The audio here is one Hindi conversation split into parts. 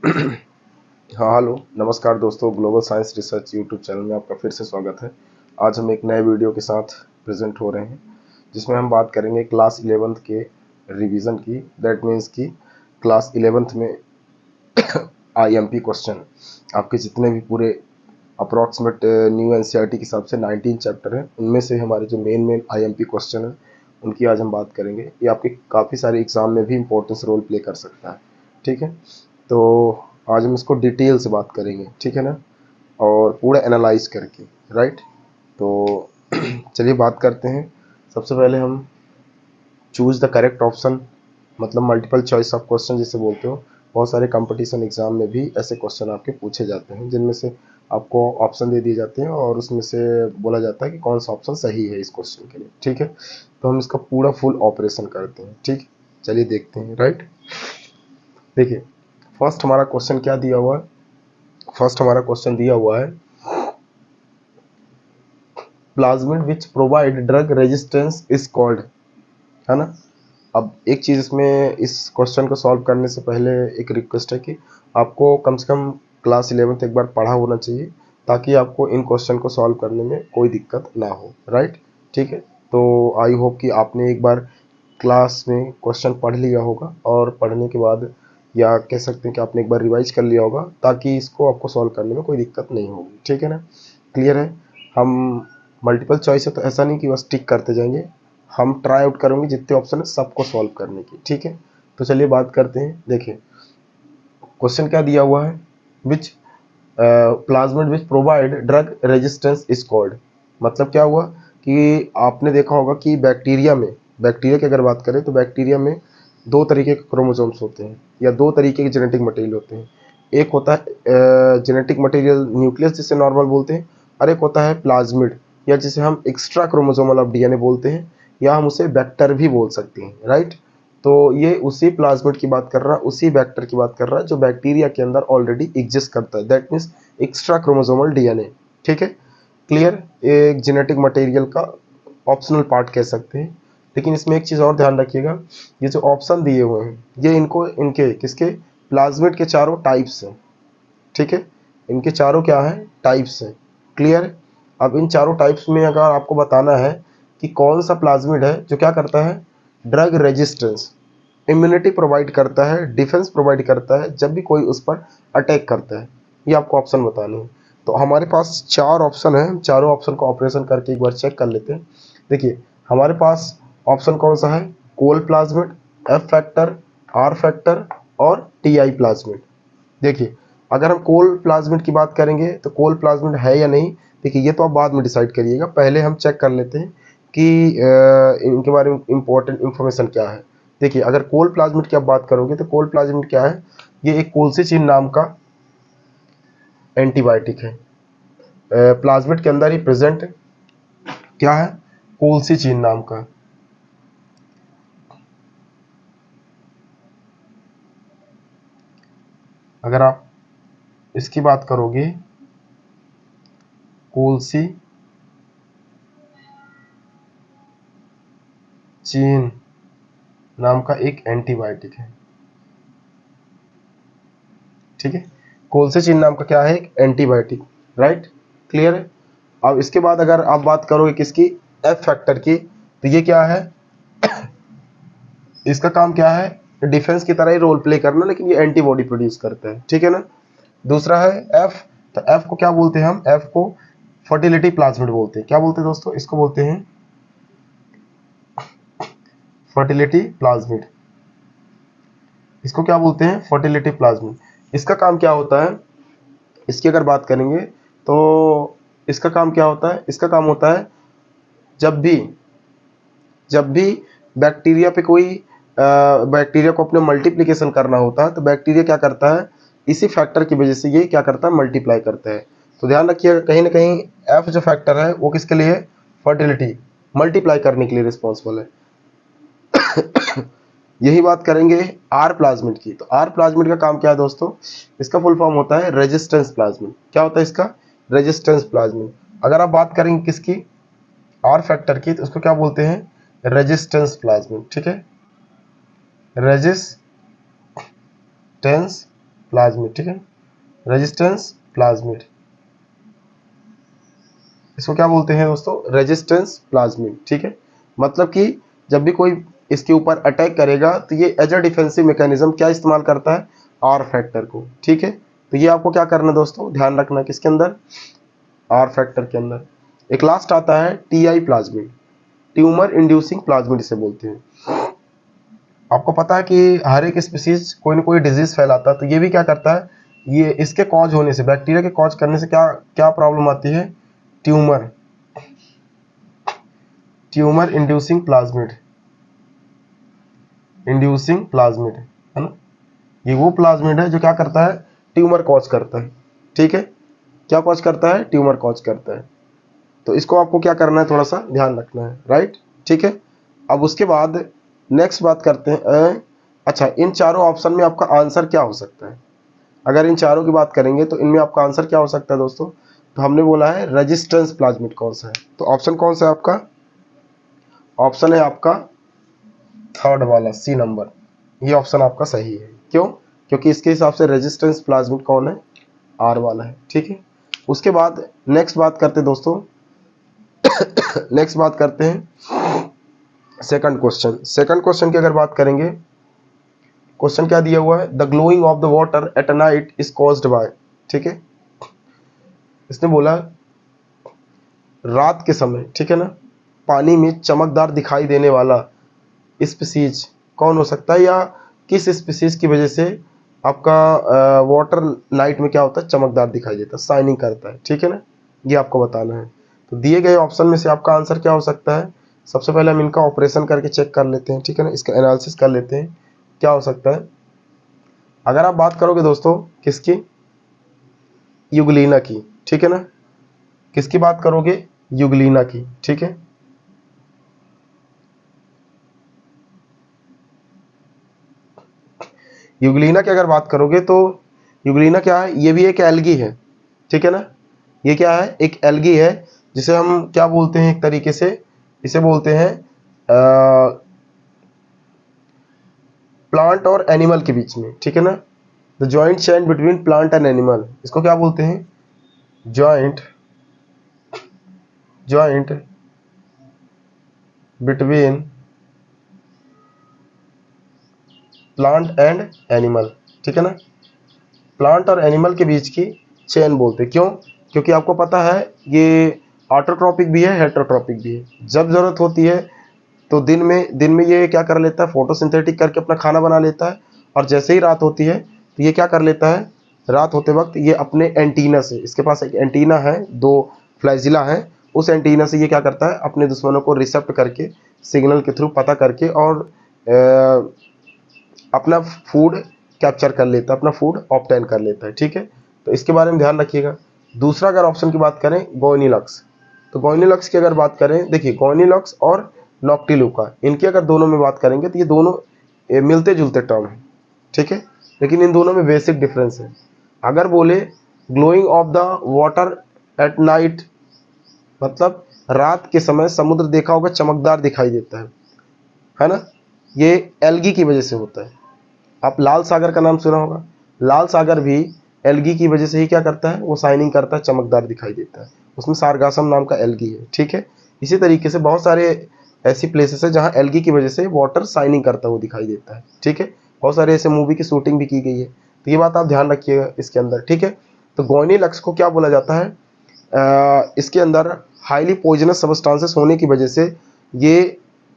हाँ हेलो नमस्कार दोस्तों, global science research YouTube channel में आपका फिर से स्वागत है। आज हम एक नए वीडियो के साथ प्रेजेंट हो रहे हैं जिसमें हम बात करेंगे क्लास 11th के रिवीजन की। दैट मीन्स कि क्लास 11th में आईएमपी क्वेश्चन आपके जितने भी पूरे अप्रॉक्सीमेट न्यू एनसीईआरटी के हिसाब से 19 चैप्टर हैं, उनमें से हमारे जो मेन आईएमपी क्वेश्चन है उनकी आज हम बात करेंगे। ये आपके काफ़ी सारे एग्जाम में भी इंपॉर्टेंस रोल प्ले कर सकता है। ठीक है, तो आज हम इसको डिटेल से बात करेंगे, ठीक है ना, और पूरा एनालाइज करके। राइट, तो चलिए बात करते हैं। सबसे पहले हम चूज द करेक्ट ऑप्शन, मतलब मल्टीपल चॉइस ऑफ क्वेश्चन जिसे बोलते हो। बहुत सारे कंपटीशन एग्जाम में भी ऐसे क्वेश्चन आपके पूछे जाते हैं जिनमें से आपको ऑप्शन दे दिए जाते हैं और उसमें से बोला जाता है कि कौन सा ऑप्शन सही है इस क्वेश्चन के लिए। ठीक है, तो हम इसका पूरा फुल ऑपरेशन करते हैं। ठीक, चलिए देखते हैं। राइट, देखिए फर्स्ट हमारा क्वेश्चन क्या दिया हुआ है। फर्स्ट हमारा क्वेश्चन दिया हुआ है plasmid which provide drug resistance is called, है ना। अब एक चीज़ इसमें, इस क्वेश्चन को सॉल्व करने से पहले एक रिक्वेस्ट है कि आपको कम से कम क्लास 11th एक बार पढ़ा होना चाहिए ताकि आपको इन क्वेश्चन को सॉल्व करने में कोई दिक्कत ना हो। राइट, ठीक है, तो आई होप कि आपने एक बार क्लास में क्वेश्चन पढ़ लिया होगा और पढ़ने के बाद या कह सकते हैं कि आपने एक बार रिवाइज कर लिया होगा ताकि इसको आपको सॉल्व करने में कोई दिक्कत नहीं होगी। ठीक है ना, क्लियर है। हम मल्टीपल चॉइस है तो ऐसा नहीं कि बस टिक करते जाएंगे, हम ट्राई आउट करेंगे जितने ऑप्शन है सबको सॉल्व करने की। ठीक है, तो चलिए बात करते हैं। देखिए क्वेश्चन क्या दिया हुआ है, which plasmid which provide drug resistance is called. मतलब क्या हुआ कि आपने देखा होगा कि बैक्टीरिया की अगर बात करें तो बैक्टीरिया में दो तरीके के क्रोमोसोम्स होते हैं या दो तरीके के जेनेटिक मटेरियल होते हैं। एक होता है जेनेटिक मटेरियल न्यूक्लियस जिसे नॉर्मल बोलते हैं, और एक होता है प्लाज्मिड या जिसे हम एक्स्ट्रा क्रोमोसोमल ऑफ डीएनए बोलते हैं, या हम उसे वेक्टर भी बोल सकते हैं। राइट, तो ये उसी प्लाज्मिड की बात कर रहा है, उसी वेक्टर की बात कर रहा है जो बैक्टीरिया के अंदर ऑलरेडी एग्जिस्ट करता है। That means extra chromosomal DNA. ठीक है, क्लियर। एक जेनेटिक मटेरियल का ऑप्शनल पार्ट कह सकते हैं। लेकिन इसमें एक चीज़ और ध्यान रखिएगा, ये जो ऑप्शन दिए हुए हैं ये इनको इनके किसके प्लाज्मिड के चारों टाइप्स हैं। ठीक है, इनके चारों क्या है, टाइप्स हैं। क्लियर। अब इन चारों टाइप्स में अगर आपको बताना है कि कौन सा प्लाज्मिड है जो क्या करता है, ड्रग रेजिस्टेंस, इम्यूनिटी प्रोवाइड करता है, डिफेंस प्रोवाइड करता है जब भी कोई उस पर अटैक करता है, ये आपको ऑप्शन बताने हैं। तो हमारे पास चार ऑप्शन है, चारों ऑप्शन को ऑपरेशन करके एक बार चेक कर लेते हैं। देखिए हमारे पास ऑप्शन कौन सा है, col plasmid, F factor, R factor और टीआई प्लाज्मिड। देखिए अगर हम कोल प्लाज्मिड की बात करेंगे तो कोल प्लाज्मिड है या नहीं, देखिए ये तो आप बाद में डिसाइड करिएगा, पहले हम चेक कर लेते हैं कि इनके बारे में इंपॉर्टेंट इन्फॉर्मेशन क्या है। देखिए अगर कोल प्लाज्मिड की आप बात करोगे तो कोल प्लाज्मिड क्या है, ये एक कोल्सिचिन नाम का एंटीबायोटिक है। प्लाज्मिड के अंदर ही प्रेजेंट क्या है, कोल्सिचिन नाम का। अगर आप इसकी बात करोगे, कोल्सी चीन नाम का एक एंटीबायोटिक है। ठीक है, कोल्सिचिन नाम का क्या है, एक एंटीबायोटिक। राइट, क्लियर है। अब इसके बाद अगर आप बात करोगे किसकी, एफ फैक्टर की, तो ये क्या है, इसका काम क्या है, डिफेंस की तरह ही रोल प्ले करना, लेकिन ये एंटीबॉडी प्रोड्यूस करता है। ठीक है ना। दूसरा है एफ, तो एफ को क्या बोलते हैं, हम एफ को फर्टिलिटी प्लाज्मिड बोलते हैं। क्या बोलते हैं दोस्तों, इसको बोलते हैं फर्टिलिटी प्लाज्मिड। इसको क्या बोलते हैं, फर्टिलिटी प्लाज्मिड। इसका काम क्या होता है, इसकी अगर बात करेंगे तो इसका काम क्या होता है, इसका काम होता है जब भी बैक्टीरिया पे कोई बैक्टीरिया को अपने मल्टीप्लिकेशन करना होता है तो बैक्टीरिया क्या करता है, इसी फैक्टर की वजह से ये क्या करता है, मल्टीप्लाई करता है। तो ध्यान रखिएगा कहीं ना कहीं एफ जो फैक्टर है वो किसके लिए, फर्टिलिटी, मल्टीप्लाई करने के लिए रिस्पॉन्सिबल है। यही बात करेंगे आर प्लाज्मिड की, तो आर प्लाज्मिड का काम क्या है दोस्तों, इसका फुल फॉर्म होता है रेजिस्टेंस प्लाज्मिड। क्या होता है इसका, रेजिस्टेंस प्लाज्मिड। अगर आप बात करेंगे किसकी, आर फैक्टर की, तो उसको क्या बोलते हैं, रेजिस्टेंस प्लाज्मिड। ठीक है, रेजिस्टेंस प्लाज्मिड, ठीक है, रेजिस्टेंस प्लाज्मिड, इसको क्या बोलते हैं दोस्तों, रेजिस्टेंस प्लाज्मिड, ठीक है। मतलब कि जब भी कोई इसके ऊपर अटैक करेगा तो ये एज अ डिफेंसिव मैकेनिज्म क्या इस्तेमाल करता है, आर फैक्टर को, ठीक है। तो ये आपको क्या करना है दोस्तों, ध्यान रखना, किसके अंदर, आर फैक्टर के अंदर। एक लास्ट आता है TI plasmid, tumour inducing plasmid इसे बोलते हैं। आपको पता है कि हर एक स्पीसीज कोई ना कोई डिजीज फैलाता है, तो ये भी क्या करता है, ये इसके कॉज होने से, बैक्टीरिया के कॉज करने से क्या क्या प्रॉब्लम आती है, ट्यूमर, ट्यूमर इंड्यूसिंग प्लाज्मिड, है ना। ये वो प्लाज्मिड है जो क्या करता है, ट्यूमर कॉज करता है, ठीक है। क्या कॉज करता है, ट्यूमर कॉज करता है। तो इसको आपको क्या करना है, थोड़ा सा ध्यान रखना है, राइट, ठीक है। अब उसके बाद नेक्स्ट बात करते हैं, अच्छा इन चारों ऑप्शन में आपका आंसर क्या हो सकता है। अगर इन चारों की बात करेंगे तो इनमें आपका आंसर क्या हो सकता है दोस्तों, तो हमने बोला है रेजिस्टेंस प्लाज्मिड कौन सा है, तो ऑप्शन कौन सा है आपका, ऑप्शन है आपका थर्ड वाला, सी नंबर, ये ऑप्शन आपका सही है। क्यों, क्योंकि इसके हिसाब से रेजिस्टेंस प्लाज्मिड कौन है, आर वाला है, ठीक है। उसके बाद नेक्स्ट बात करते हैं दोस्तों, नेक्स्ट बात करते हैं सेकंड क्वेश्चन। सेकंड क्वेश्चन की अगर बात करेंगे, क्वेश्चन क्या दिया हुआ है, the glowing of the water at night is caused by, ठीक है। इसने बोला रात के समय, ठीक है ना, पानी में चमकदार दिखाई देने वाला स्पीसीज कौन हो सकता है, या किस स्पीसीज की वजह से आपका वाटर नाइट में क्या होता है, चमकदार दिखाई देता है, शाइनिंग करता है, ठीक है ना, ये आपको बताना है। तो दिए गए ऑप्शन में से आपका आंसर क्या हो सकता है, सबसे पहले हम इनका ऑपरेशन करके चेक कर लेते हैं, ठीक है ना, इसका एनालिसिस कर लेते हैं क्या हो सकता है। अगर आप बात करोगे दोस्तों किसकी, यूग्लिना की, ठीक है ना, किसकी बात करोगे, यूग्लिना की, ठीक है। यूग्लिना की अगर बात करोगे तो यूग्लिना क्या है, ये भी एक एल्गी है, ठीक है ना, ये क्या है, एक एल्गी है, जिसे हम क्या बोलते हैं, एक तरीके से इसे बोलते हैं प्लांट और एनिमल के बीच में, ठीक है ना, the joint chain between plant and animal, इसको क्या बोलते हैं, joint joint between plant and animal, ठीक है ना, प्लांट और एनिमल के बीच की चेन बोलते हैं। क्यों, क्योंकि आपको पता है ये ऑटोट्रॉपिक भी है, हेटेरोट्रॉपिक भी है। जब जरूरत होती है तो दिन में ये क्या कर लेता है, फोटोसिंथेटिक करके अपना खाना बना लेता है, और जैसे ही रात होती है तो ये क्या कर लेता है, रात होते वक्त ये अपने एंटीना से, इसके पास एक एंटीना है, दो फ्लैजिला है, उस एंटीना से ये क्या करता है, अपने दुश्मनों को रिसेप्ट करके, सिग्नल के थ्रू पता करके, और अपना फूड कैप्चर कर लेता है, अपना फूड ऑब्टेन कर लेता है, ठीक है। तो इसके बारे में ध्यान रखिएगा। दूसरा अगर ऑप्शन की बात करें, गोइनिलक्स, तो गोइनिलक्स की अगर बात करें, देखिए गोइनिलक्स और नॉक्टिलुका, इनकी अगर दोनों में बात करेंगे तो ये दोनों मिलते जुलते टर्म हैं, ठीक है, लेकिन इन दोनों में बेसिक डिफरेंस है। अगर बोले glowing of the water at night, मतलब रात के समय समुद्र देखा होगा चमकदार दिखाई देता है ना, ये एल्गी की वजह से होता है। आप लाल सागर का नाम सुना होगा, लाल सागर भी एल्गी की वजह से ही क्या करता है, वो शाइनिंग करता है, चमकदार दिखाई देता है, उसमें सारगासम नाम का एल्गी है, ठीक है। इसी तरीके से बहुत सारे ऐसी प्लेसेस है जहाँ एल्गी की वजह से वाटर शाइनिंग करता हुआ दिखाई देता है, ठीक है। बहुत सारे ऐसे मूवी की शूटिंग भी की गई है, तो ये बात आप ध्यान रखिएगा इसके अंदर, ठीक है। तो गोइनिलक्स को क्या बोला जाता है, इसके अंदर हाईली पॉइजनस सब्सटेंसेस होने की वजह से ये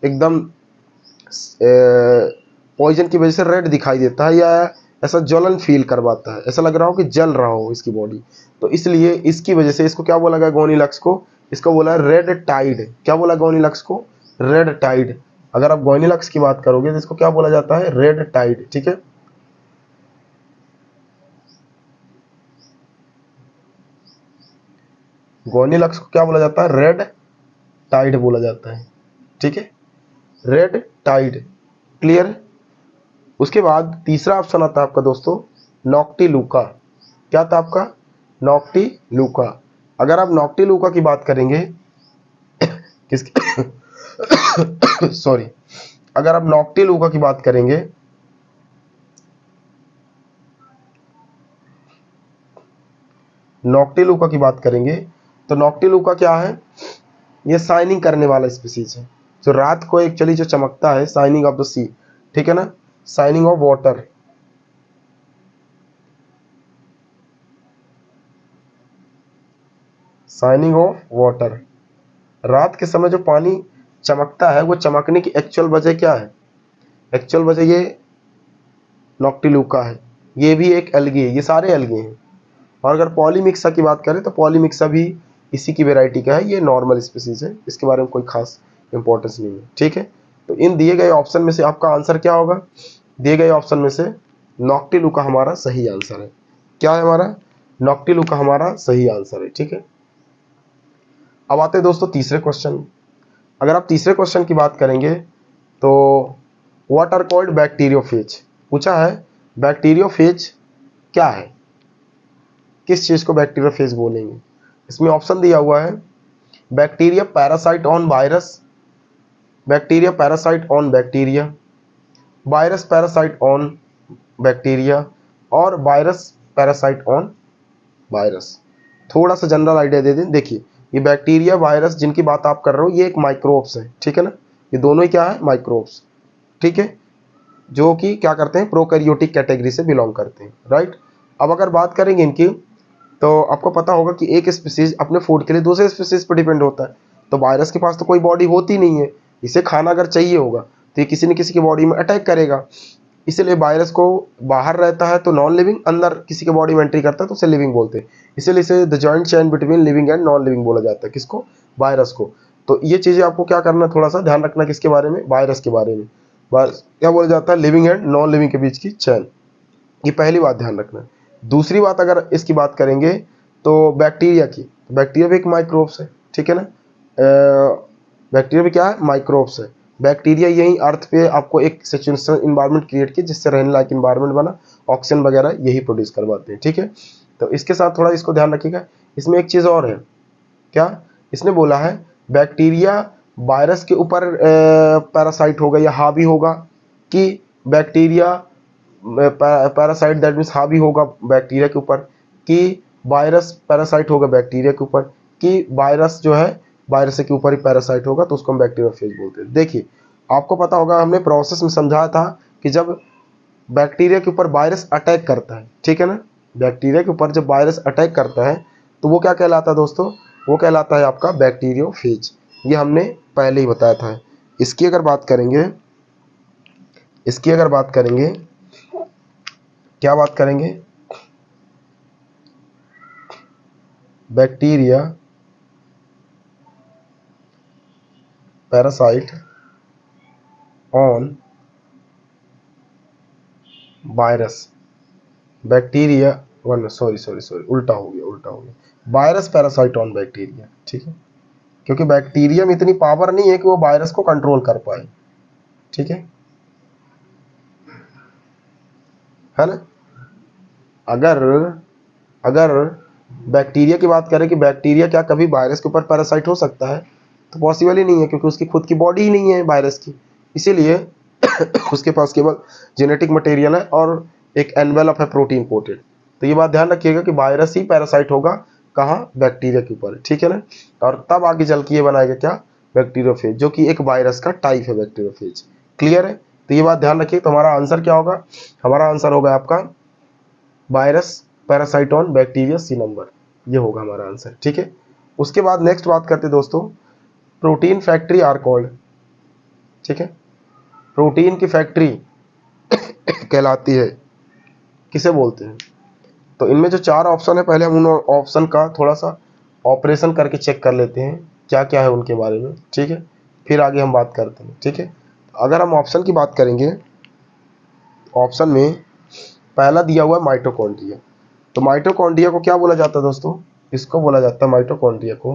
एकदम पॉइजन की वजह से रेड दिखाई देता है, या ऐसा ज्वलन फील करवाता है, ऐसा लग रहा हो कि जल रहा हो इसकी बॉडी, तो इसलिए इसकी वजह से इसको क्या बोला गया, गोइनिलक्स को, इसको बोला रेड टाइड। क्या बोला गोइनिलक्स को, रेड टाइड। अगर आप गोइनिलक्स की बात करोगे तो इसको क्या बोला जाता है, रेड टाइड, ठीक है। गोइनिलक्स को क्या बोला जाता है, रेड टाइड बोला जाता है, ठीक है, रेड टाइड, क्लियर। उसके बाद तीसरा ऑप्शन आता है आपका दोस्तों, नॉक्टिलुका। क्या था आपका, नॉक्टिलुका। अगर आप नॉक्टिलुका की बात करेंगे, किसकी सॉरी, अगर आप नॉक्टिलुका की बात करेंगे नॉक्टिलुका की बात करेंगे तो नॉक्टिलुका क्या है, ये शाइनिंग करने वाला स्पीसीज है, जो रात को एक्चुअली जो चमकता है, शाइनिंग ऑफ द सी, ठीक है ना, shining of water. Shining of water, रात के समय जो पानी चमकता है वो चमकने की एक्चुअल वजह क्या है, एक्चुअल वजह ये नॉक्टिलुका है, ये भी एक एल्गी है, ये सारे एल्गी हैं। और अगर पॉलीमिक्सा की बात करें तो पॉलीमिक्सा भी इसी की वैरायटी का है, ये नॉर्मल स्पीसीज है, इसके बारे में कोई खास इंपॉर्टेंस नहीं है, ठीक है। तो इन दिए गए ऑप्शन में से आपका आंसर क्या होगा, दिए गए ऑप्शन में से नॉक्टिलुका हमारा सही आंसर है। क्या है हमारा, नॉक्टिलुका हमारा सही आंसर है, ठीक है। अब आते हैं दोस्तों तीसरे क्वेश्चन। अगर आप तीसरे क्वेश्चन की बात करेंगे तो व्हाट आर कॉल्ड बैक्टीरियोफेज, पूछा है बैक्टीरियोफेज क्या है, किस चीज को बैक्टीरियोफेज बोलेंगे। इसमें ऑप्शन दिया हुआ है bacteria parasite on virus, bacteria parasite on bacteria, virus parasite on bacteria, और वायरस पैरासाइट ऑन वायरस। थोड़ा सा जनरल आइडिया दे दें, देखिए ये बैक्टीरिया वायरस जिनकी बात आप कर रहे हो ये एक माइक्रोब्स है, ठीक है ना, ये दोनों ही क्या है, माइक्रोब्स, ठीक है, जो कि क्या करते हैं, प्रोकैरियोटिक कैटेगरी से बिलोंग करते हैं, राइट। अब अगर बात करेंगे इनकी तो आपको पता होगा कि एक स्पीसीज अपने फूड के लिए दूसरे स्पीसीज पर डिपेंड होता है, तो वायरस के पास तो कोई बॉडी होती नहीं है, इसे खाना अगर चाहिए होगा तो ये किसी न किसी की बॉडी में अटैक करेगा, इसलिए वायरस को बाहर रहता है तो नॉन लिविंग, अंदर किसी के बॉडी में एंट्री करता है तो उसे लिविंग बोलते हैं, इसीलिए इसे the joint chain between living and non living बोला जाता है, किसको, वायरस को। तो ये चीज़ें आपको क्या करना, थोड़ा सा ध्यान रखना, किसके बारे में, वायरस के बारे में। वायरस क्या बोला जाता है, लिविंग एंड नॉन लिविंग के बीच की चेन, ये पहली बात ध्यान रखना है। दूसरी बात अगर इसकी बात करेंगे तो बैक्टीरिया की, बैक्टीरिया भी एक माइक्रोब्स है, ठीक है ना, बैक्टीरिया भी क्या है, माइक्रोब्स है। बैक्टीरिया यही अर्थ पे आपको एक सैचुरेशन इन्वायरमेंट क्रिएट की, जिससे रहने लायक इन्वायरमेंट बना, ऑक्सीजन वगैरह यही प्रोड्यूस करवाते हैं, ठीक है। तो इसके साथ थोड़ा इसको ध्यान रखिएगा। इसमें एक चीज़ और है, क्या, इसने बोला है बैक्टीरिया वायरस के ऊपर पैरासाइट होगा या हावी होगा, कि बैक्टीरिया पैरासाइट दैट मीन्स हावी होगा बैक्टीरिया के ऊपर, कि वायरस पैरासाइट होगा बैक्टीरिया के ऊपर, कि वायरस जो है वायरस के ऊपर ही पैरासाइट होगा, तो उसको हम बैक्टीरियोफेज बोलते हैं। देखिए आपको पता होगा हमने प्रोसेस में समझाया था कि जब बैक्टीरिया के ऊपर वायरस अटैक करता है, ठीक है ना, बैक्टीरिया के ऊपर जब वायरस अटैक करता है तो वो क्या कहलाता है दोस्तों, वो कहलाता है आपका बैक्टीरियोफेज, ये हमने पहले ही बताया था। इसकी अगर बात करेंगे, इसकी अगर बात करेंगे, क्या बात करेंगे, bacteria parasite on virus, bacteria one sorry sorry sorry उल्टा हो गया, उल्टा हो गया, वायरस पैरासाइट ऑन बैक्टीरिया, ठीक है, क्योंकि बैक्टीरिया में इतनी पावर नहीं है कि वो वायरस को कंट्रोल कर पाए, ठीक है ना। अगर अगर बैक्टीरिया की बात करें कि बैक्टीरिया क्या कभी वायरस के ऊपर पैरासाइट हो सकता है, तो पॉसिबल ही नहीं है, क्योंकि उसकी खुद की बॉडी ही नहीं है वायरस की, इसीलिए उसके पास केवल जेनेटिक मटेरियल है और एक एनवेलप है प्रोटीन कोटेड। तो ये बात ध्यान रखिएगा कि वायरस ही पैरासाइट होगा कहाँ, बैक्टीरिया के ऊपर, ठीक है ना। और तब आगे चल के ये बनाएगा क्या, बैक्टीरियोफेज, जो कि एक वायरस का टाइप है बैक्टीरियोफेज, क्लियर है। तो ये बात ध्यान रखिए, तो हमारा आंसर क्या होगा, हमारा आंसर होगा आपका virus parasite on bacteria, C number, ये होगा हमारा आंसर, ठीक है। उसके बाद नेक्स्ट बात करते हैं दोस्तों, प्रोटीन फैक्ट्री आर कॉल्ड, ठीक है, प्रोटीन की फैक्ट्री कहलाती है, किसे बोलते हैं। तो इनमें जो चार ऑप्शन है, पहले हम उन ऑप्शन का थोड़ा सा ऑपरेशन करके चेक कर लेते हैं क्या क्या है उनके बारे में, ठीक है, फिर आगे हम बात करते हैं, ठीक है। अगर हम ऑप्शन की बात करेंगे, ऑप्शन में पहला दिया हुआ है माइटोकॉन्ड्रिया। तो माइटोकॉन्ड्रिया को क्या बोला जाता है दोस्तों, इसको बोला जाता है माइटोकॉन्ड्रिया को,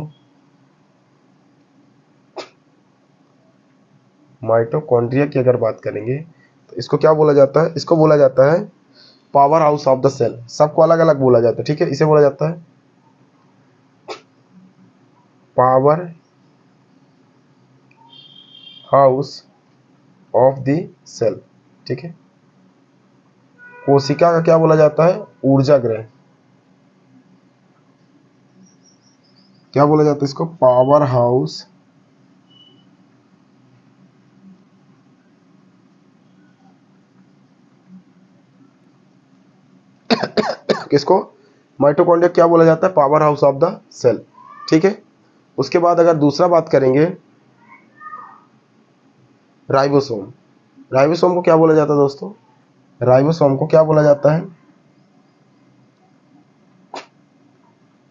माइटोकॉन्ड्रिया की अगर बात करेंगे तो इसको क्या बोला जाता है, इसको बोला जाता है powerhouse of the cell, सबको अलग अलग बोला जाता है, ठीक है। इसे बोला जाता है powerhouse of the cell, ठीक है। कोशिका का क्या बोला जाता है, ऊर्जा गृह, क्या बोला जाता है इसको? पावर हाउस किसको? माइटोकॉन्ड्रिया क्या बोला जाता है? Powerhouse of the cell. ठीक है। उसके बाद अगर दूसरा बात करेंगे, राइबोसोम। राइबोसोम को क्या बोला जाता है दोस्तों? राइबोसोम को क्या बोला जाता है?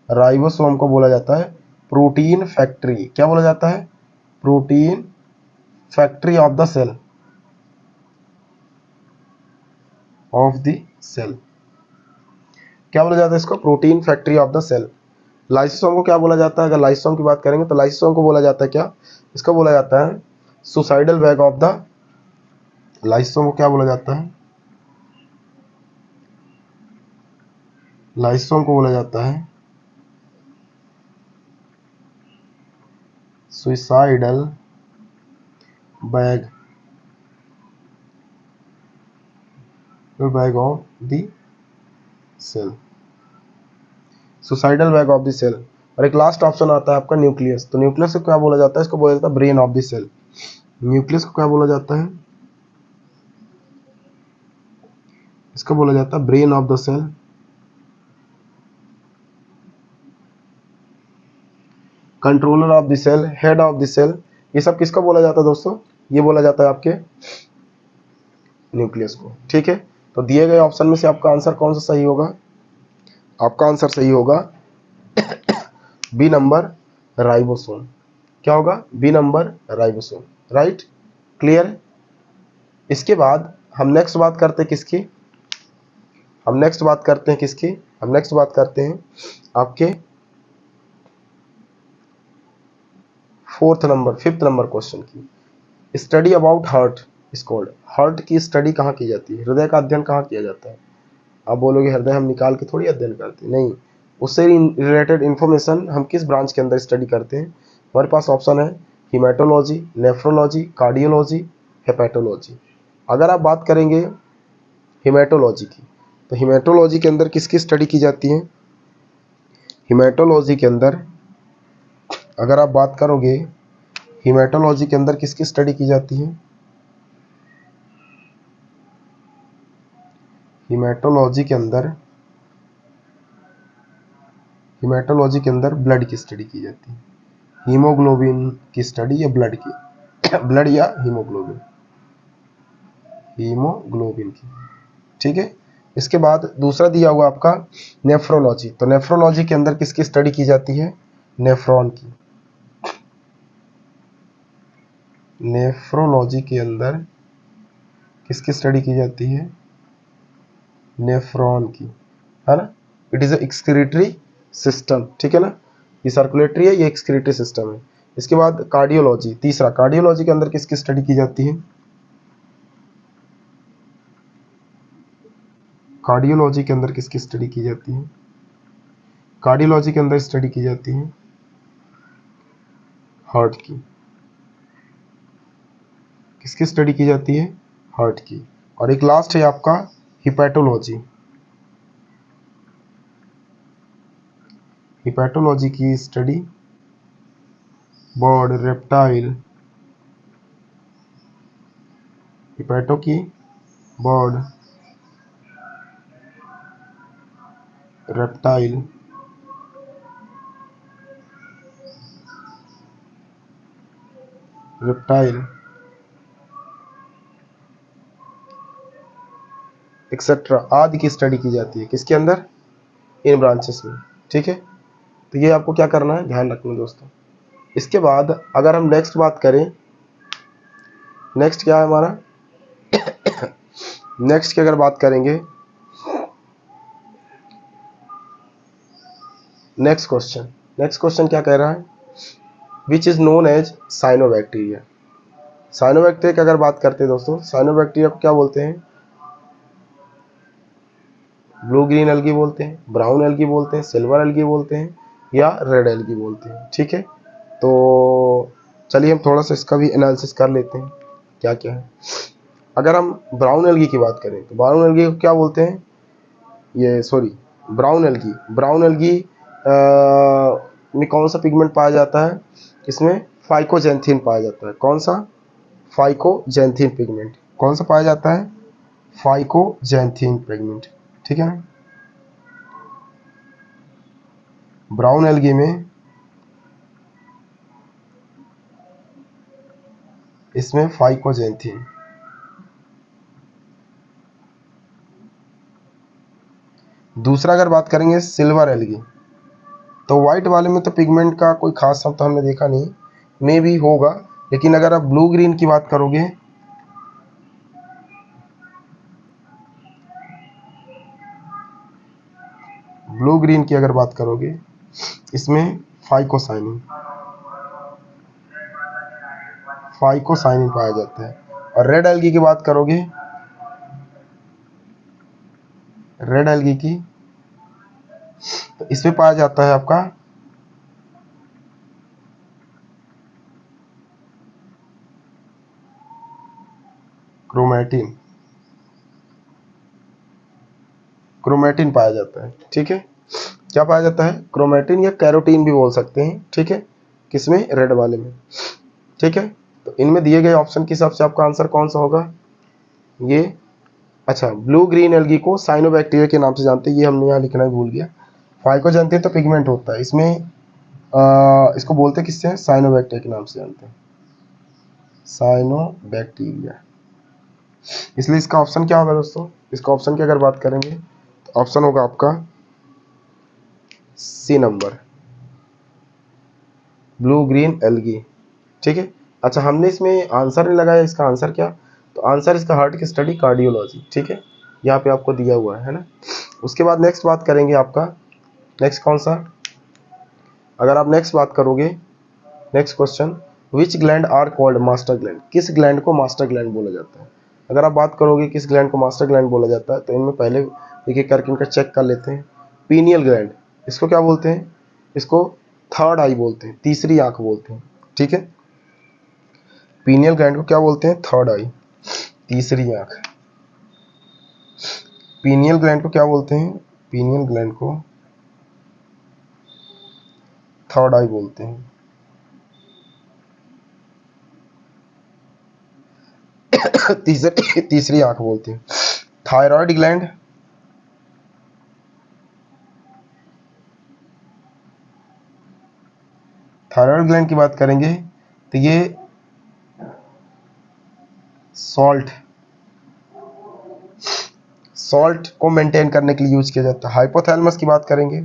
राइबोसोम को बोला जाता है प्रोटीन फैक्ट्री। क्या बोला जाता है? Protein factory of the cell, of the cell. क्या बोला जाता है इसको? Protein factory of the cell. Lysosome को क्या बोला जाता है? अगर लाइसोसोम की बात करेंगे तो लाइसोसोम को बोला जाता है क्या? इसको बोला जाता है suicidal bag of the. Lysosome को क्या बोला जाता है? लाइसोसोम को बोला जाता है suicidal bag of the cell. Suicidal bag of the cell. और एक लास्ट ऑप्शन आता है आपका न्यूक्लियस। तो न्यूक्लियस को क्या बोला जाता है? इसको बोला जाता है brain of the cell. Nucleus को क्या बोला जाता है? इसको बोला जाता है brain of the cell. Controller of the cell, head of the cell, ये सब किसको बोला जाता है दोस्तों? ये बोला जाता है आपके न्यूक्लियस को। ठीक है। तो दिए गए ऑप्शन में से आपका आंसर कौन सा सही होगा? आपका आंसर सही होगा बी नंबर, राइबोसोम। क्या होगा? B number, ribosome. Right, clear. इसके बाद हम नेक्स्ट बात करते हैं किसकी? हम नेक्स्ट बात करते हैं किसकी? हम नेक्स्ट बात करते हैं आपके फिफ्थ नंबर क्वेश्चन की। Study about heart is called. Heart की स्टडी कहाँ की जाती है? हृदय का अध्ययन कहाँ किया जाता है? आप बोलोगे हृदय हम निकाल के थोड़ी अध्ययन करते हैं, नहीं, उससे रिलेटेड इंफॉर्मेशन हम किस ब्रांच के अंदर स्टडी करते हैं? हमारे पास ऑप्शन है हीमेटोलॉजी, नेफ्रोलॉजी, कार्डियोलॉजी, हेपेटोलॉजी। अगर आप बात करेंगे हीमेटोलॉजी की, तो हीमेटोलॉजी के अंदर किसकी स्टडी की जाती है? हीमेटोलॉजी के अंदर अगर आप बात करोगे, हीमेटोलॉजी के अंदर किसकी स्टडी की जाती है? हीमेटोलॉजी के अंदर ब्लड की स्टडी की जाती है। हीमोग्लोबिन की स्टडी या ब्लड की ब्लड या हीमोग्लोबिन की। ठीक है। इसके बाद दूसरा दिया हुआ आपका नेफ्रोलॉजी। तो नेफ्रोलॉजी के अंदर किसकी स्टडी की जाती है? नेफ्रॉन की। नेफ्रोलॉजी के अंदर किसकी स्टडी की जाती है? नेफ्रॉन की, है ना। It is excretory system. ठीक है ना, ये सर्कुलेटरी है, ये एक्सक्रीटरी सिस्टम है। इसके बाद कार्डियोलॉजी, तीसरा, कार्डियोलॉजी के अंदर किसकी स्टडी की जाती है? कार्डियोलॉजी के अंदर किसकी स्टडी की जाती है? कार्डियोलॉजी के अंदर स्टडी की जाती है हार्ट की। किसकी स्टडी की जाती है? हार्ट की। और एक लास्ट है आपका हिपैटोलॉजी। हिपैटोलॉजी की स्टडी बर्ड, रेप्टाइल, हिपैटो की बर्ड, रेप्टाइल, एक्सेट्रा आदि की स्टडी की जाती है। किसके अंदर? इन ब्रांचेस में। ठीक है। तो ये आपको क्या करना है, ध्यान रखना दोस्तों। इसके बाद अगर हम नेक्स्ट बात करें, नेक्स्ट क्या है हमारा नेक्स्ट की अगर बात करेंगे, नेक्स्ट क्वेश्चन क्या कह रहा है? Which is known as cyanobacteria. Cyanobacteria की अगर बात करते हैं दोस्तों, साइनोबैक्टीरिया को क्या बोलते हैं? ब्लू ग्रीन एल्गी बोलते हैं, ब्राउन एल्गी बोलते हैं, सिल्वर एल्गी बोलते हैं, या रेड एल्गी बोलते हैं। ठीक है। तो चलिए हम थोड़ा सा इसका भी एनालिसिस कर लेते हैं क्या क्या है। अगर हम ब्राउन एल्गी की बात करें तो ब्राउन एल्गी को क्या बोलते हैं? ये सॉरी, ब्राउन एल्गी में कौन सा पिगमेंट पाया जाता है? इसमें फाइकोजेंथिन पाया जाता है। कौन सा? फाइकोजेंथिन पिगमेंट। कौन सा पाया जाता है? फाइकोजेंथिन पिगमेंट। ठीक है ना। ब्राउन एल्गी में इसमें फाइकोजेंथिन। दूसरा अगर बात करेंगे सिल्वर एल्गी, तो व्हाइट वाले में तो पिगमेंट का कोई खास शब्द हमने देखा नहीं, मे भी होगा, लेकिन अगर आप ब्लू ग्रीन की बात करोगे, ब्लू ग्रीन की अगर बात करोगे, इसमें फाइकोसाइनिन, फाइकोसाइनिन पाया जाता है। और रेड एल्गी की बात करोगे, रेड एल्गी की, तो इसमें पाया जाता है आपका क्रोमैटिन, क्रोमैटिन पाया जाता है। ठीक है, क्या पाया जाता है? क्रोमैटिन या कैरोटीन भी बोल सकते हैं। ठीक है, किसमें? रेड वाले में। ठीक है, तो इनमें दिए गए ऑप्शन के हिसाब से आपका आंसर कौन सा होगा? ये। अच्छा, ब्लू ग्रीन एल्गी को साइनोबैक्टीरिया के नाम से जानते हैं, ये हमने यहाँ लिखना ही भूल गया। फाइकोजेंथिन तो पिगमेंट होता है, इसमें इसको बोलते किससे? साइनोबैक्टीरिया के नाम से जानते हैं, साइनोबैक्टीरिया। इसलिए इसका ऑप्शन क्या होगा दोस्तों? इसका ऑप्शन की अगर बात करेंगे तो ऑप्शन होगा आपका C number, blue green algae. ठीक है, अच्छा हमने इसमें आंसर नहीं लगाया, इसका आंसर क्या? तो आंसर इसका हार्ट की स्टडी, कार्डियोलॉजी। ठीक है, यहाँ पे आपको दिया हुआ है ना। उसके बाद नेक्स्ट बात करेंगे आपका, नेक्स्ट कौन सा? अगर आप नेक्स्ट बात करोगे, next question, which gland are called master gland? किस ग्लैंड को मास्टर ग्लैंड बोला जाता है? अगर आप बात करोगे किस ग्लैंड को मास्टर ग्लैंड बोला जाता है, तो इनमें पहले एक एक करके इनका चेक कर लेते हैं। पीनियल ग्लैंड, इसको क्या बोलते हैं? इसको थर्ड आई बोलते हैं, तीसरी आंख बोलते हैं। ठीक है, पीनियल ग्लैंड को क्या बोलते हैं? थर्ड आई, तीसरी आंख। पीनियल ग्लैंड को क्या बोलते हैं? पीनियल ग्लैंड को थर्ड आई बोलते हैं। तीसरी आंख बोलते हैं। थायराइड ग्लैंड, थायराइड ग्लैंड की बात करेंगे तो ये सॉल्ट, सॉल्ट को मेंटेन करने के लिए यूज किया जाता है। हाइपोथैलेमस की बात करेंगे,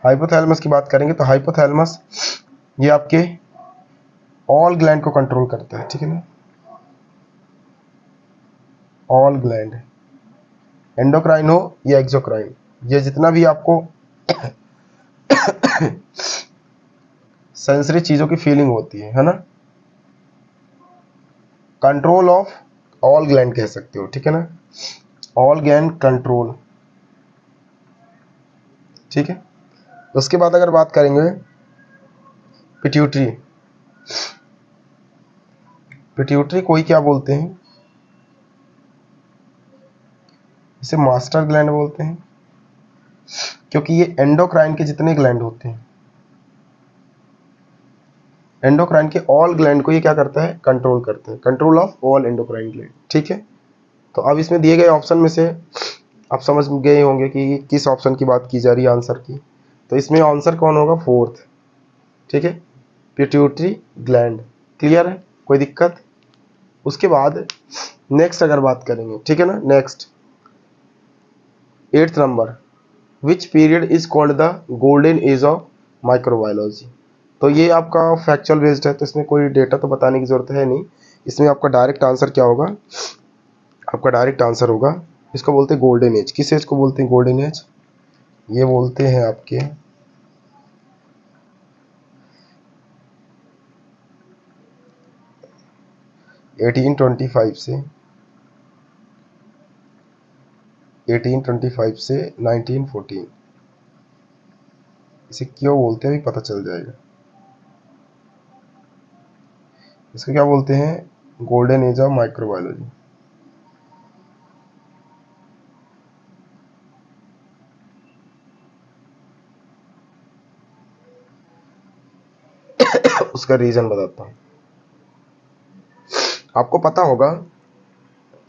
हाइपोथैलेमस की बात करेंगे तो हाइपोथैलेमस ये आपके ऑल ग्लैंड को कंट्रोल करता है। ठीक है ना, ऑल ग्लैंड, एंडोक्राइन हो या एक्सोक्राइन, ये जितना भी आपको सेंसरी चीजों की फीलिंग होती है ना, कंट्रोल ऑफ ऑल ग्लैंड कह सकते हो। ठीक है ना, ऑल ग्लैंड कंट्रोल। ठीक है, उसके बाद अगर बात करेंगे पिट्यूटरी, पिट्यूटरी को ही क्या बोलते हैं? इसे मास्टर ग्लैंड बोलते हैं, क्योंकि ये एंडोक्राइन के जितने ग्लैंड होते हैं, एंडोक्राइन के ऑल ग्लैंड को ये क्या करता है? कंट्रोल करते हैं, control of all endocrine gland. ठीक है, तो अब इसमें दिए गए ऑप्शन में से आप समझ गए होंगे कि किस ऑप्शन की बात की जा रही है आंसर की। तो इसमें आंसर कौन होगा? फोर्थ। ठीक है, पिट्यूटरी ग्लैंड। क्लियर है, कोई दिक्कत? उसके बाद नेक्स्ट अगर बात करेंगे, ठीक है ना, next 8th number, which period is called the golden age of microbiology? तो ये आपका फैक्चुअल बेस्ड है, तो इसमें कोई डेटा तो बताने की जरूरत है नहीं। इसमें आपका डायरेक्ट आंसर क्या होगा? आपका डायरेक्ट आंसर होगा, इसको बोलते हैं गोल्डन एज। किस एज को बोलते हैं गोल्डन एज? ये बोलते हैं आपके 1825 से 1825 से 1914। इसे क्यों बोलते हैं अभी पता चल जाएगा। इसको क्या बोलते हैं? Golden age of microbiology. उसका रीजन बताता हूँ। आपको पता होगा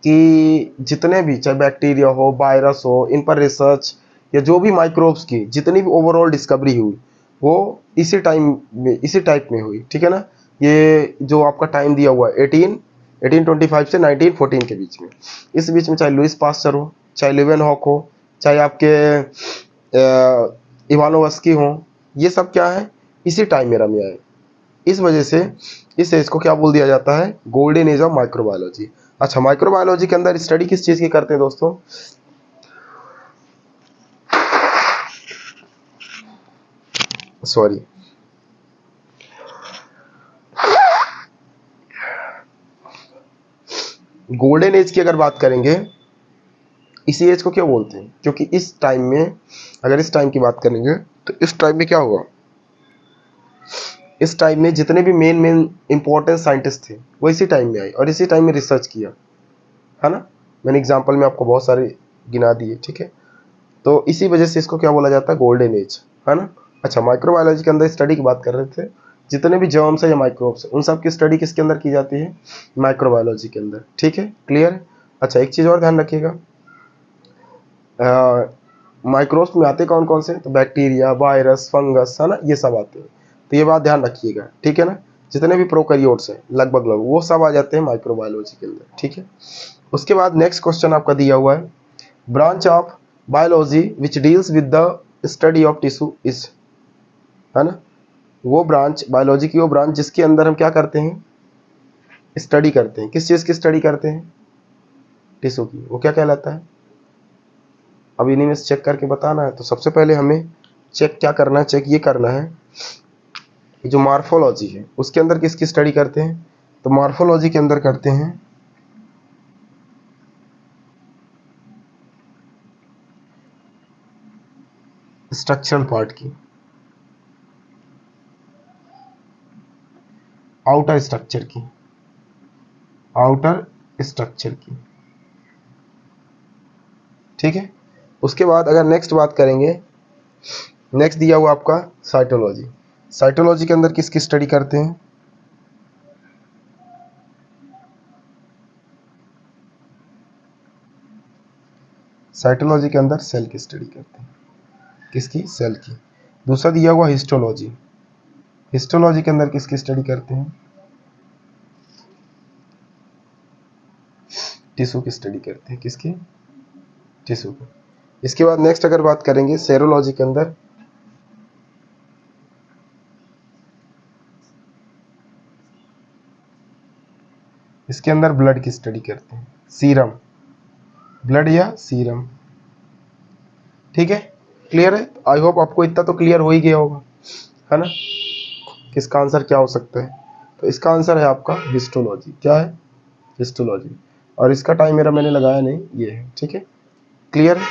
कि जितने भी, चाहे बैक्टीरिया हो, वायरस हो, इन पर रिसर्च या जो भी माइक्रोब्स की जितनी भी ओवरऑल डिस्कवरी हुई वो इसी टाइम में, इसी टाइप में हुई, ठीक है ना। ये जो आपका टाइम दिया हुआ है 1825 से 1914 के बीच में, इस बीच में चाहे लुइस पास्चर हो, चाहे लेवेनहॉक हो, चाहे आपके इवानोवस्की हो, ये सब क्या है, इसी टाइम में रमे आए। इस वजह से इस एज को क्या बोल दिया जाता है, गोल्डन एज ऑफ माइक्रोबायोलॉजी। अच्छा, माइक्रोबायोलॉजी के अंदर स्टडी किस चीज की करते हैं दोस्तों, सॉरी, गोल्डन एज की अगर बात करेंगे, इसी एज को क्या बोलते हैं, क्योंकि इस टाइम में, अगर इस टाइम की बात करेंगे तो इस टाइम में क्या हुआ, इस टाइम में जितने भी मेन मेन इंपॉर्टेंट साइंटिस्ट थे वो इसी टाइम में आए और इसी टाइम में रिसर्च किया, है ना। मैंने एग्जांपल में आपको बहुत सारे गिना दिए, ठीक है। तो इसी वजह से इसको क्या बोला जाता है, गोल्डन एज, है ना। अच्छा, माइक्रोबायोलॉजी के अंदर स्टडी की बात कर रहे थे, जितने भी जर्म्स है या माइक्रोब्स है उन सब की स्टडी किसके अंदर की जाती है, माइक्रोबायोलॉजी के अंदर, ठीक है, क्लियर है। अच्छा, एक चीज़ और ध्यान रखिएगा, माइक्रोब्स में आते कौन कौन से, तो बैक्टीरिया, वायरस, फंगस, है ना, ये सब आते हैं। तो ये बात ध्यान रखिएगा, ठीक है ना। जितने भी प्रोकैरियोट्स हैं लगभग लगभग वो सब आ जाते हैं माइक्रोबायोलॉजी के अंदर, ठीक है। उसके बाद नेक्स्ट क्वेश्चन आपका दिया हुआ है, branch of biology which deals with the study of tissue is, है ना। वो ब्रांच, बायोलॉजी की वो ब्रांच जिसके अंदर हम क्या करते हैं, स्टडी करते हैं, किस चीज़ की स्टडी करते हैं, टिश्यू की, वो क्या कहलाता है। अब इन्हीं में से चेक करके बताना है। तो सबसे पहले हमें चेक क्या करना है, चेक ये करना है कि जो मार्फोलॉजी है उसके अंदर किसकी स्टडी करते हैं, तो मार्फोलॉजी के अंदर करते हैं स्ट्रक्चरल पार्ट की, आउटर स्ट्रक्चर की, आउटर स्ट्रक्चर की, ठीक है। उसके बाद अगर नेक्स्ट बात करेंगे, नेक्स्ट दिया हुआ आपका साइटोलॉजी, साइटोलॉजी के अंदर किसकी स्टडी करते हैं, साइटोलॉजी के अंदर सेल की स्टडी करते हैं, किसकी, सेल की। दूसरा दिया हुआ हिस्टोलॉजी, हिस्टोलॉजी के अंदर किसकी स्टडी करते हैं, टिश्यू की स्टडी करते हैं, किसकी, टिश्यू की। इसके बाद नेक्स्ट अगर बात करेंगे सेरोलॉजी के अंदर, इसके अंदर ब्लड की स्टडी करते हैं, सीरम, ब्लड या सीरम, ठीक है, क्लियर है। आई होप आपको इतना तो क्लियर हो ही गया होगा, है ना, किसका आंसर क्या हो सकता है। तो इसका आंसर है आपका हिस्टोलॉजी, क्या है, हिस्टोलॉजी। और इसका टाइम मेरा मैंने लगाया नहीं, ये है, ठीक है, क्लियर है।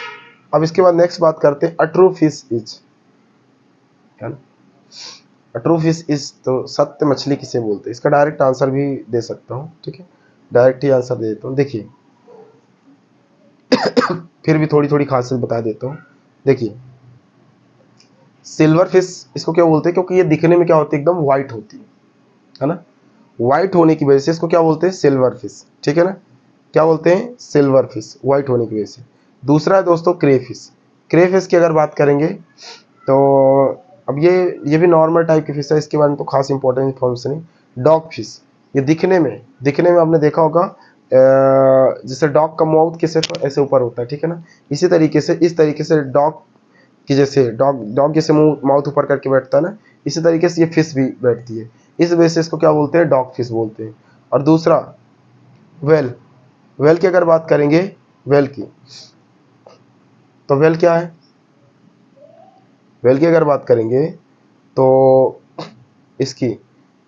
अब इसके बाद नेक्स्ट बात करते हैं, अ ट्रू फिश इज, है ना, अ ट्रू फिश इज, तो सत्य मछली किसे बोलते हैं, इसका डायरेक्ट आंसर भी दे सकता हूँ, ठीक है, डायरेक्ट ही आंसर दे देता हूँ। देखिए फिर भी थोड़ी थोड़ी खासियत बता देता हूँ। देखिए, सिल्वर फिश इसको क्या बोलते हैं, क्योंकि ये दिखने में क्या होती है, एकदम व्हाइट होती है ना, व्हाइट होने की वजह से इसको क्या बोलते हैं, सिल्वर फिश, ठीक है ना, क्या बोलते हैं, सिल्वर फिश, व्हाइट होने की वजह से। दूसरा है दोस्तों क्रे फिश, क्रे फिश की अगर बात करेंगे तो अब ये भी नॉर्मल टाइप की फिश है, इसके बारे में तो खास इंपॉर्टेंट इन्फॉर्मेशन नहीं। डॉग फिश, ये दिखने में आपने देखा होगा, जैसे डॉग का माउथ कैसे ऐसे ऊपर होता है, ठीक है ना, इसी तरीके से, इस तरीके से डॉग की जैसे डॉग डॉग जैसे मुंह माउथ ऊपर करके बैठता है ना, इसी तरीके से ये फिश भी बैठती है, इस वजह से इसको क्या बोलते हैं, डॉग फिश बोलते हैं। और दूसरा वेल, वेल की अगर बात करेंगे, वेल की, तो वेल क्या है, वेल की अगर बात करेंगे तो इसकी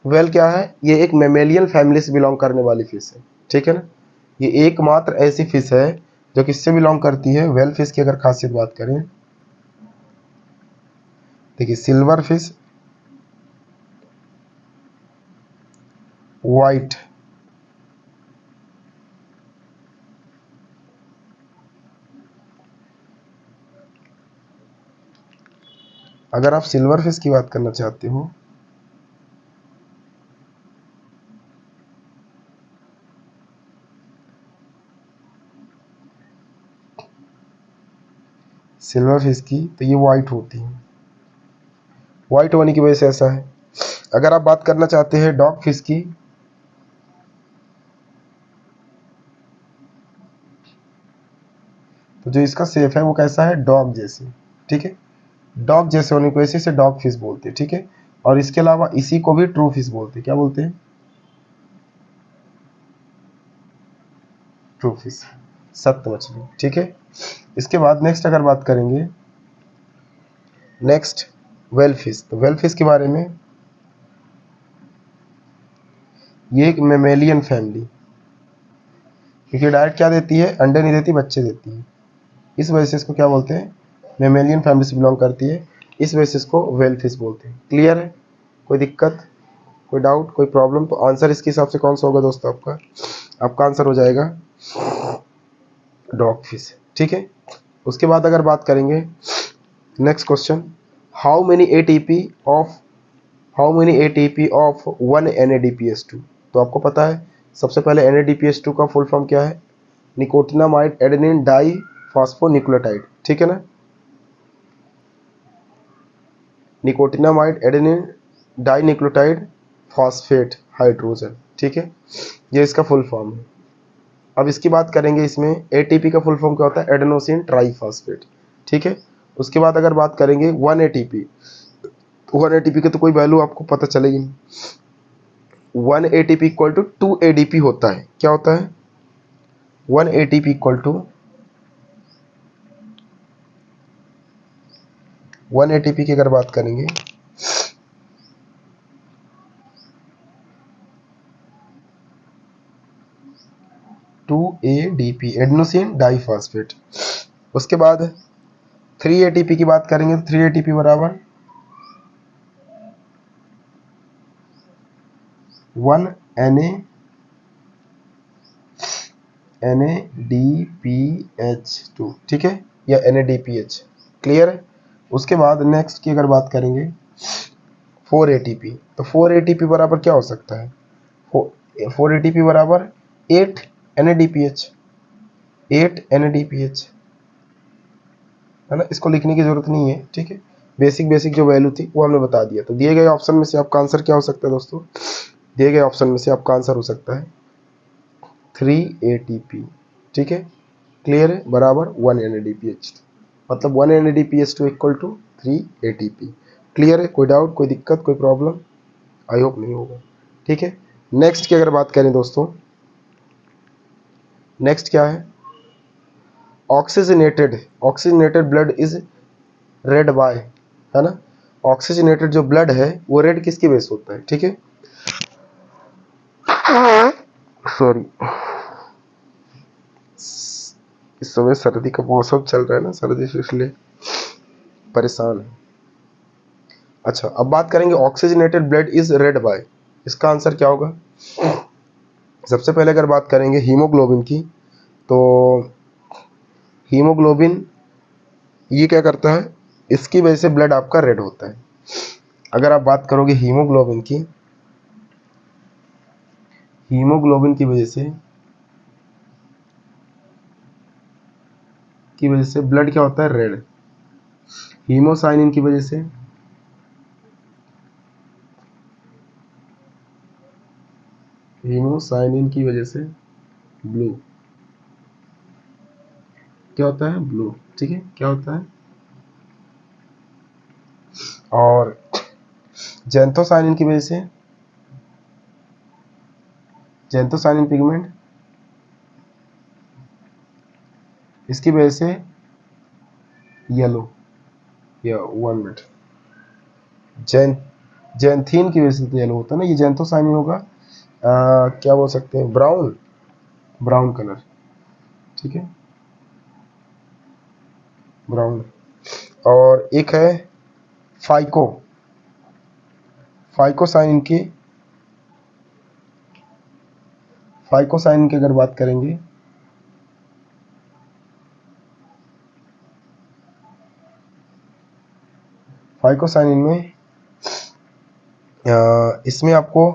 वेल क्या है, ये एक मेमेलियन फैमिली से बिलोंग करने वाली फिश है, ठीक है ना, ये एकमात्र ऐसी फिश है जो किससे बिलोंग करती है, वेल फिश की अगर खासियत बात करें, देखिए सिल्वर फिश, वाइट, अगर आप सिल्वर फिश की बात करना चाहते हो सिल्वर फिश की, तो ये वाइट होती है, वाइट होने की वजह से ऐसा है। अगर आप बात करना चाहते हैं डॉग फिश की, तो जो इसका शेप है वो कैसा है, डॉग जैसे, ठीक है, डॉग जैसे होने की वजह से इसे डॉग फिश बोलते हैं, ठीक है। और इसके अलावा इसी को भी ट्रू फिश बोलते हैं, क्या बोलते हैं, ट्रू फिश, सत्य मछली, ठीक है। इसके बाद नेक्स्ट अगर बात करेंगे, नेक्स्ट वेल फिश, तो वेल फिश के बारे में, ये एक मेमेलियन फैमिली, क्योंकि डायरेक्ट क्या देती है, अंडे नहीं देती, बच्चे देती है, इस वजह से इसको क्या बोलते हैं, मेमेलियन फैमिली से बिलोंग करती है, इस वजह से इसको वेल फिश बोलते हैं। क्लियर है, कोई दिक्कत, कोई डाउट, कोई प्रॉब्लम? तो आंसर इसके हिसाब से कौन सा होगा दोस्तों, आपका आंसर हो जाएगा डॉग फिश, ठीक है। उसके बाद अगर बात करेंगे next question, how many ATP of one NADPH2, तो आपको पता है सबसे पहले NADPH2 का फुल फॉर्म क्या है, निकोटिनामाइड एडेनिन डाई फॉस्फोन्यूक्लियोटाइड, ठीक है ना, nicotinamide adenine dinucleotide phosphate hydrogen, ठीक है, ये इसका फुल फॉर्म है। अब इसकी बात करेंगे, इसमें एटीपी का फुल फॉर्म क्या होता है, एडेनोसिन ट्राईफॉस्फेट, ठीक है। उसके बाद अगर बात करेंगे 1 ATP, 1 ATP की तो कोई वैल्यू आपको पता चलेगी नहीं, 1 ATP इक्वल टू 2 ADP होता है, क्या होता है, 1 ATP इक्वल टू 1 ATP की अगर बात करेंगे, 2 ADP एडेनोसिन डाईफॉस्फेट। उसके बाद 3 ATP की बात करेंगे, तो 3 ATP बराबर 1 NADPH2, ठीक है, या NADPH, क्लियर है। उसके बाद नेक्स्ट की अगर बात करेंगे 4 ATP, तो 4 ATP बराबर क्या हो सकता है, 4 ATP बराबर 8 NADPH, 8 NADPH, है ना, इसको लिखने की जरूरत नहीं है, ठीक है, बेसिक जो वैल्यू थी वो हमने बता दिया। तो दिए गए ऑप्शन में से आपका आंसर क्या हो सकता है दोस्तों, दिए गए ऑप्शन में से आपका आंसर हो सकता है 3 ATP, ठीक है, क्लियर है, बराबर 1 NADPH2, मतलब 1 NADPH2 equal to 3 ATP, clear है, कोई डाउट, कोई दिक्कत, कोई प्रॉब्लम, आई होप नहीं होगा, ठीक है। नेक्स्ट की अगर बात करें दोस्तों, नेक्स्ट क्या है, oxygenated blood is red by, है ना, ऑक्सीजनेटेड जो ब्लड है वो रेड किसकी बेस होता है, ठीक है, सॉरी, इस समय सर्दी का मौसम चल रहा है ना, सर्दी से इसलिए परेशान है। अच्छा, अब बात करेंगे oxygenated blood is red by, इसका आंसर क्या होगा। सबसे पहले अगर बात करेंगे हीमोग्लोबिन की, तो हीमोग्लोबिन ये क्या करता है, इसकी वजह से ब्लड आपका रेड होता है। अगर आप बात करोगे हीमोग्लोबिन की वजह से ब्लड क्या होता है, रेड। हीमोसाइनिन की वजह से, ब्लू, क्या होता है, ब्लू, ठीक है, क्या होता है। और जेंथोसाइनिन की वजह से, जेंथोसाइनिन पिगमेंट, इसकी वजह से येलो, या 1 मिनट, जेंथीन की वजह से तो येलो होता है ना, ये जेंथोसाइनिन होगा, क्या बोल सकते हैं, ब्राउन कलर, ठीक है, ब्राउन। और एक है फाइकोसाइनिन की अगर बात करेंगे, फाइकोसाइनिन में इसमें आपको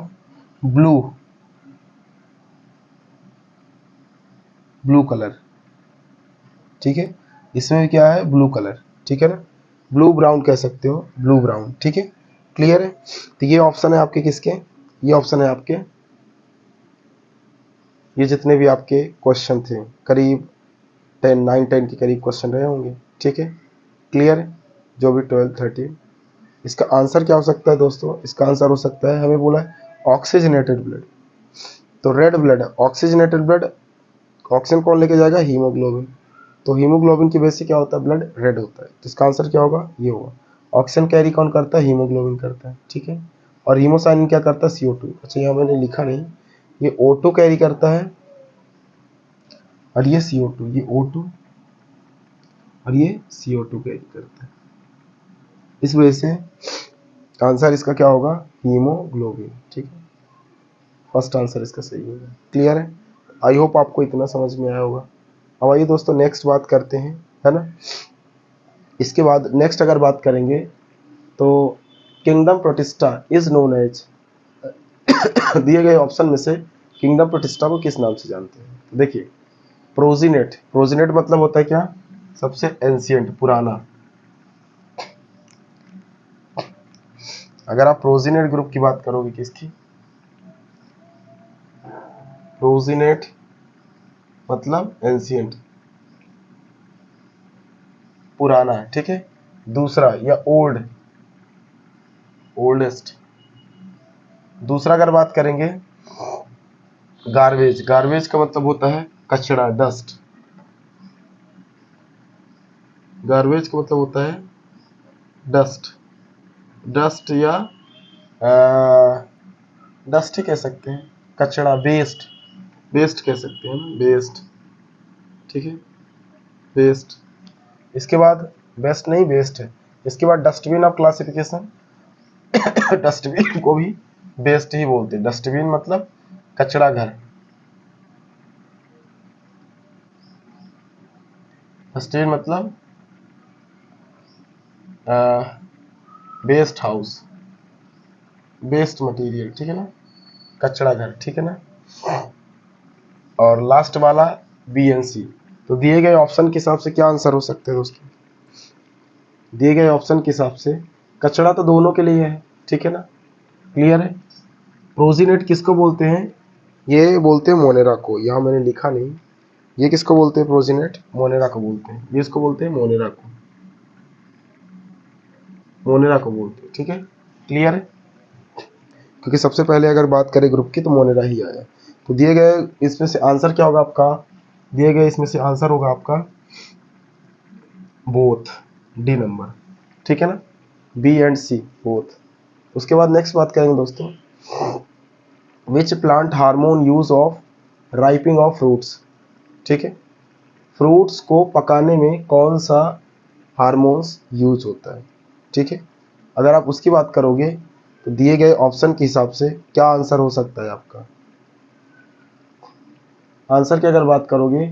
ब्लू कलर, ठीक है, इसमें क्या है, ब्लू कलर, ठीक है ना, ब्लू ब्राउन कह सकते हो, ब्लू ब्राउन, ठीक है, क्लियर है। तो ये ऑप्शन है आपके किसके, ये ऑप्शन है आपके, ये जितने भी आपके क्वेश्चन थे करीब 9-10 के करीब क्वेश्चन रहे होंगे, ठीक है, क्लियर है, जो भी 12-13। इसका आंसर क्या हो सकता है दोस्तों, इसका आंसर हो सकता है, हमें बोला है ऑक्सीजनेटेड ब्लड, तो रेड ब्लड है, ऑक्सीजनेटेड ब्लड, ऑक्सीजन कौन लेके जाएगा, हीमोग्लोबिन, तो हीमोग्लोबिन की वजह से क्या होता है, ब्लड रेड होता है, तो इसका आंसर क्या होगा, ये होगा। ऑक्सीजन कैरी कौन करता है, हीमोग्लोबिन करता है, ठीक है, और हीमोसाइनिन क्या करता है, CO2, अच्छा यहाँ मैंने लिखा नहीं, ये O2 कैरी करता है और ये CO2, ये O2 और ये CO2 कैरी करता है, इस वजह से आंसर इसका क्या होगा, हीमोग्लोबिन, ठीक है, फर्स्ट आंसर इसका सही होगा, क्लियर है। आई होप आपको इतना समझ में आया होगा। अब आइए दोस्तों नेक्स्ट बात करते हैं, है ना, इसके बाद नेक्स्ट अगर बात करेंगे तो kingdom protista is known as, दिए गए ऑप्शन में से किंगडम प्रोटिस्टा को किस नाम से जानते हैं, देखिए प्रोजिनेट, प्रोजिनेट मतलब होता है क्या, सबसे एंशियंट, पुराना, अगर आप प्रोजिनेट ग्रुप की बात करोगे किसकी, प्रोजिनेट मतलब एंशियंट, पुराना है, ठीक है, दूसरा या ओल्ड, ओल्डेस्ट, दूसरा अगर बात करेंगे गार्बेज, गार्बेज का मतलब होता है कचरा, डस्ट, गार्बेज का मतलब होता है डस्ट, डस्ट या डस्ट ही कह सकते हैं, कचरा, वेस्ट, वेस्ट कह सकते हैं ना, वेस्ट, ठीक है, वेस्ट। इसके बाद बेस्ट नहीं, वेस्ट है, इसके बाद डस्टबिन ऑफ क्लासिफिकेशन, डस्टबिन को भी वेस्ट ही बोलते हैं, डस्टबिन मतलब कचरा घर, डस्टबिन मतलब वेस्ट हाउस, वेस्ट मटेरियल, ठीक है ना, कचरा घर, ठीक है ना, और लास्ट वाला BNC। तो दिए गए ऑप्शन के हिसाब से क्या आंसर हो सकते हैं दोस्तों, दिए गए ऑप्शन के हिसाब से कचरा तो दोनों के लिए है, ठीक है ना, क्लियर है। प्रोजिनेट किसको बोलते हैं, ये बोलते हैं मोनेरा को, यहाँ मैंने लिखा नहीं, ये किसको बोलते हैं, प्रोजिनेट मोनेरा को बोलते हैं, ये इसको बोलते हैं मोनेरा को, मोनेरा को बोलते हैं, ठीक है, क्लियर है, क्योंकि सबसे पहले अगर बात करें ग्रुप की तो मोनेरा ही आया। तो दिए गए इसमें से आंसर क्या होगा आपका, दिए गए इसमें से आंसर होगा आपका बोथ, डी नंबर, ठीक है ना, बी एंड सी बोथ। उसके बाद नेक्स्ट बात करेंगे दोस्तों, which plant hormone use of ripening of fruits, ठीक है, फ्रूट्स को पकाने में कौन सा हार्मोन्स यूज होता है, ठीक है, अगर आप उसकी बात करोगे तो दिए गए ऑप्शन के हिसाब से क्या आंसर हो सकता है आपका, आंसर की अगर बात करोगे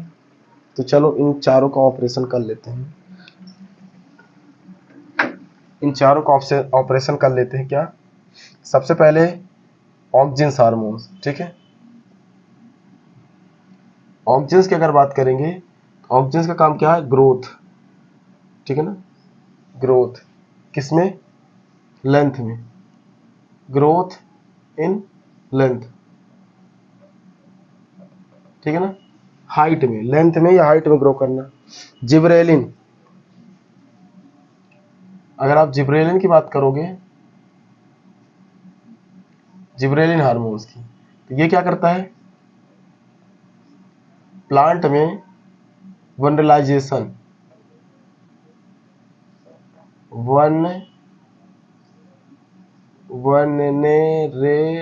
तो चलो इन चारों का ऑपरेशन कर लेते हैं, इन चारों का ऑपरेशन कर लेते हैं क्या, सबसे पहले ऑक्जिन्स हार्मोन्स, ठीक है, ऑक्जिन्स की अगर बात करेंगे, ऑक्जिन्स का काम क्या है, ग्रोथ, ठीक है ना, ग्रोथ किसमें, लेंथ में, ग्रोथ इन लेंथ, ठीक है ना, हाइट में, लेंथ में या हाइट में ग्रो करना। जिब्रेलिन, अगर आप जिब्रेलिन की बात करोगे, जिब्रेलिन हार्मोन्स की, तो ये क्या करता है, प्लांट में वनरलाइजेशन,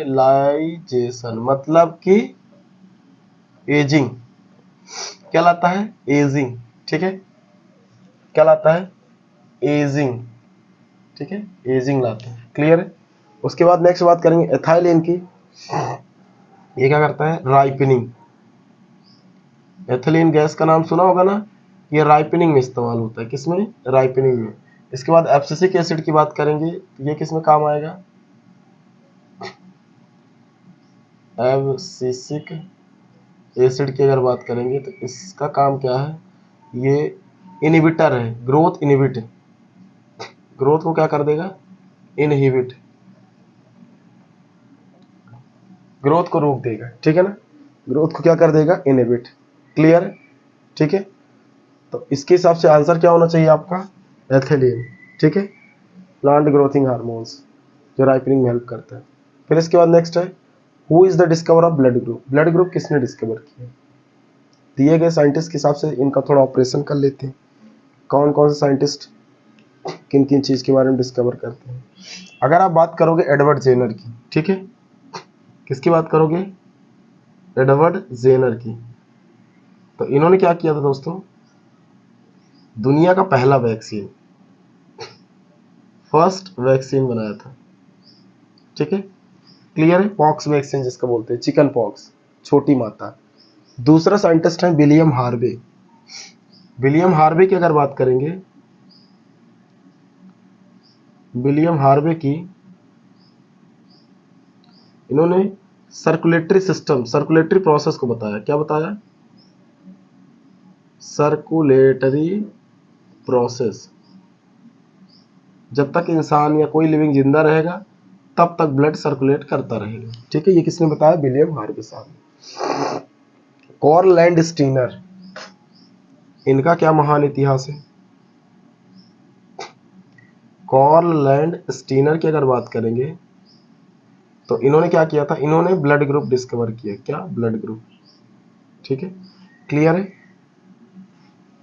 वनरेलाइजेशन मतलब कि एजिंग, क्या लाता है, एजिंग, ठीक है, क्या लाता है, एजिंग, ठीक है, एजिंग लाता है, क्लियर है। उसके बाद नेक्स्ट बात करेंगे एथाइलिन की, ये क्या करता है, राइपनिंग, एथिलीन गैस का नाम सुना होगा ना, ये राइपनिंग में इस्तेमाल होता है, किसमें, राइपनिंग में। इसके बाद एब्सिसिक एसिड की बात करेंगे तो ये किसमें काम आएगा, एब्सिसिक एसिड की अगर बात करेंगे तो इसका काम क्या है, ये इनहिबिटर है, ग्रोथ इनहिबिट, ग्रोथ को क्या कर देगा, इनहिबिट, ग्रोथ को रोक देगा, ठीक है ना, ग्रोथ को क्या कर देगा, इनहिबिट। क्लियर है, ठीक है। तो इसके हिसाब से आंसर क्या होना चाहिए आपका, एथिलीन, ठीक है, प्लांट ग्रोथिंग हार्मोन्स जो राइपनिंग में हेल्प करता है। फिर इसके बाद नेक्स्ट है, who is the discover of blood group, blood group किसने डिस्कवर किया, दिए गए साइंटिस्ट के हिसाब से इनका थोड़ा ऑपरेशन कर लेते हैं, कौन कौन से साइंटिस्ट किन किन चीज के बारे में डिस्कवर करते हैं। अगर आप बात करोगे एडवर्ड जेनर की, ठीक है, किसकी बात करोगे, एडवर्ड जेनर की, तो इन्होंने क्या किया था दोस्तों, दुनिया का पहला वैक्सीन, फर्स्ट वैक्सीन बनाया था, ठीक है, क्लियर है, पॉक्स वैक्सीन जिसका बोलते हैं, चिकन पॉक्स, छोटी माता। दूसरा साइंटिस्ट है विलियम हार्वे, विलियम हार्वे की अगर बात करेंगे, विलियम हार्वे की, इन्होंने सर्कुलेटरी सिस्टम, सर्कुलेटरी प्रोसेस को बताया, क्या बताया, सर्कुलेटरी प्रोसेस, जब तक इंसान या कोई लिविंग जिंदा रहेगा तब तक ब्लड सर्कुलेट करता रहेगा, ठीक है, ये किसने बताया, विलियम हार्वे साहब। कॉर्ल लैंड स्टीनर, इनका क्या महान इतिहास है, कॉर्ल लैंड स्टीनर की अगर बात करेंगे तो इन्होंने क्या किया था, इन्होंने ब्लड ग्रुप डिस्कवर किया, क्या, ब्लड ग्रुप, ठीक है, क्लियर है।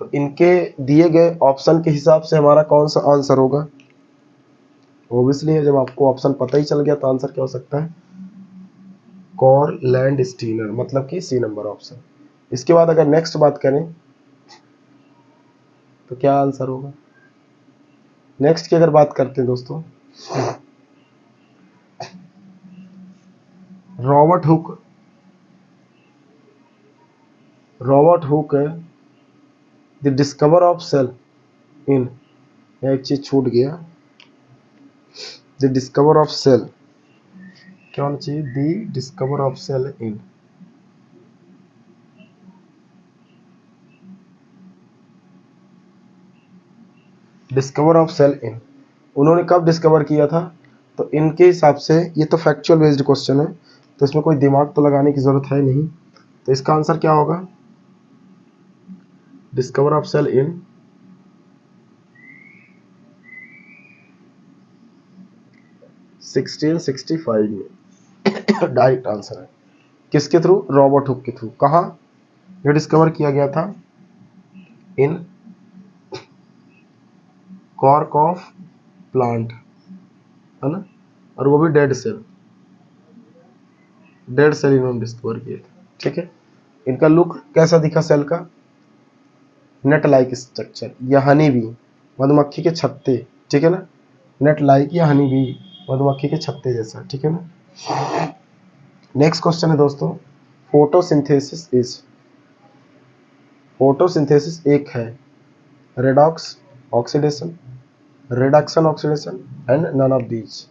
तो इनके दिए गए ऑप्शन के हिसाब से हमारा कौन सा आंसर होगा, ओब्वियसली है, जब आपको ऑप्शन पता ही चल गया तो आंसर क्या हो सकता है, कॉर्ल लैंड स्टीनर, मतलब कि सी नंबर ऑप्शन। इसके बाद अगर नेक्स्ट बात करें तो क्या आंसर होगा, नेक्स्ट की अगर बात करते हैं दोस्तों, Robert Hooke, Robert Hooke the discover of cell in, एक चीज छूट गया, द डिस्कवर ऑफ सेल, क्या होना चाहिए, the discover of cell in, discover of cell in, उन्होंने कब डिस्कवर किया था, तो इनके हिसाब से, ये तो फैक्चुअल बेस्ड क्वेश्चन है तो इसमें कोई दिमाग तो लगाने की जरूरत है नहीं, तो इसका आंसर क्या होगा, डिस्कवर ऑफ सेल इन 1665 में, डायरेक्ट आंसर है, किसके थ्रू, रॉबर्ट हुक के थ्रू। कहाँ ये डिस्कवर किया गया था, इन कॉर्क ऑफ प्लांट, है ना, और वो भी डेड सेल, डेड सेल इन्होंने डिस्कवर किए थे, ठीक है। इनका लुक कैसा दिखा सेल का, नेट लाइक स्ट्रक्चर या हनी बी, मधुमक्खी के छत्ते, ठीक है ना, नेट लाइक या हनी बी, मधुमक्खी के छत्ते जैसा, ठीक है ना। नेक्स्ट क्वेश्चन है दोस्तों, फोटोसिंथेसिस इज, फोटोसिंथेसिस एक है redox oxidation, reduction oxidation and none of these.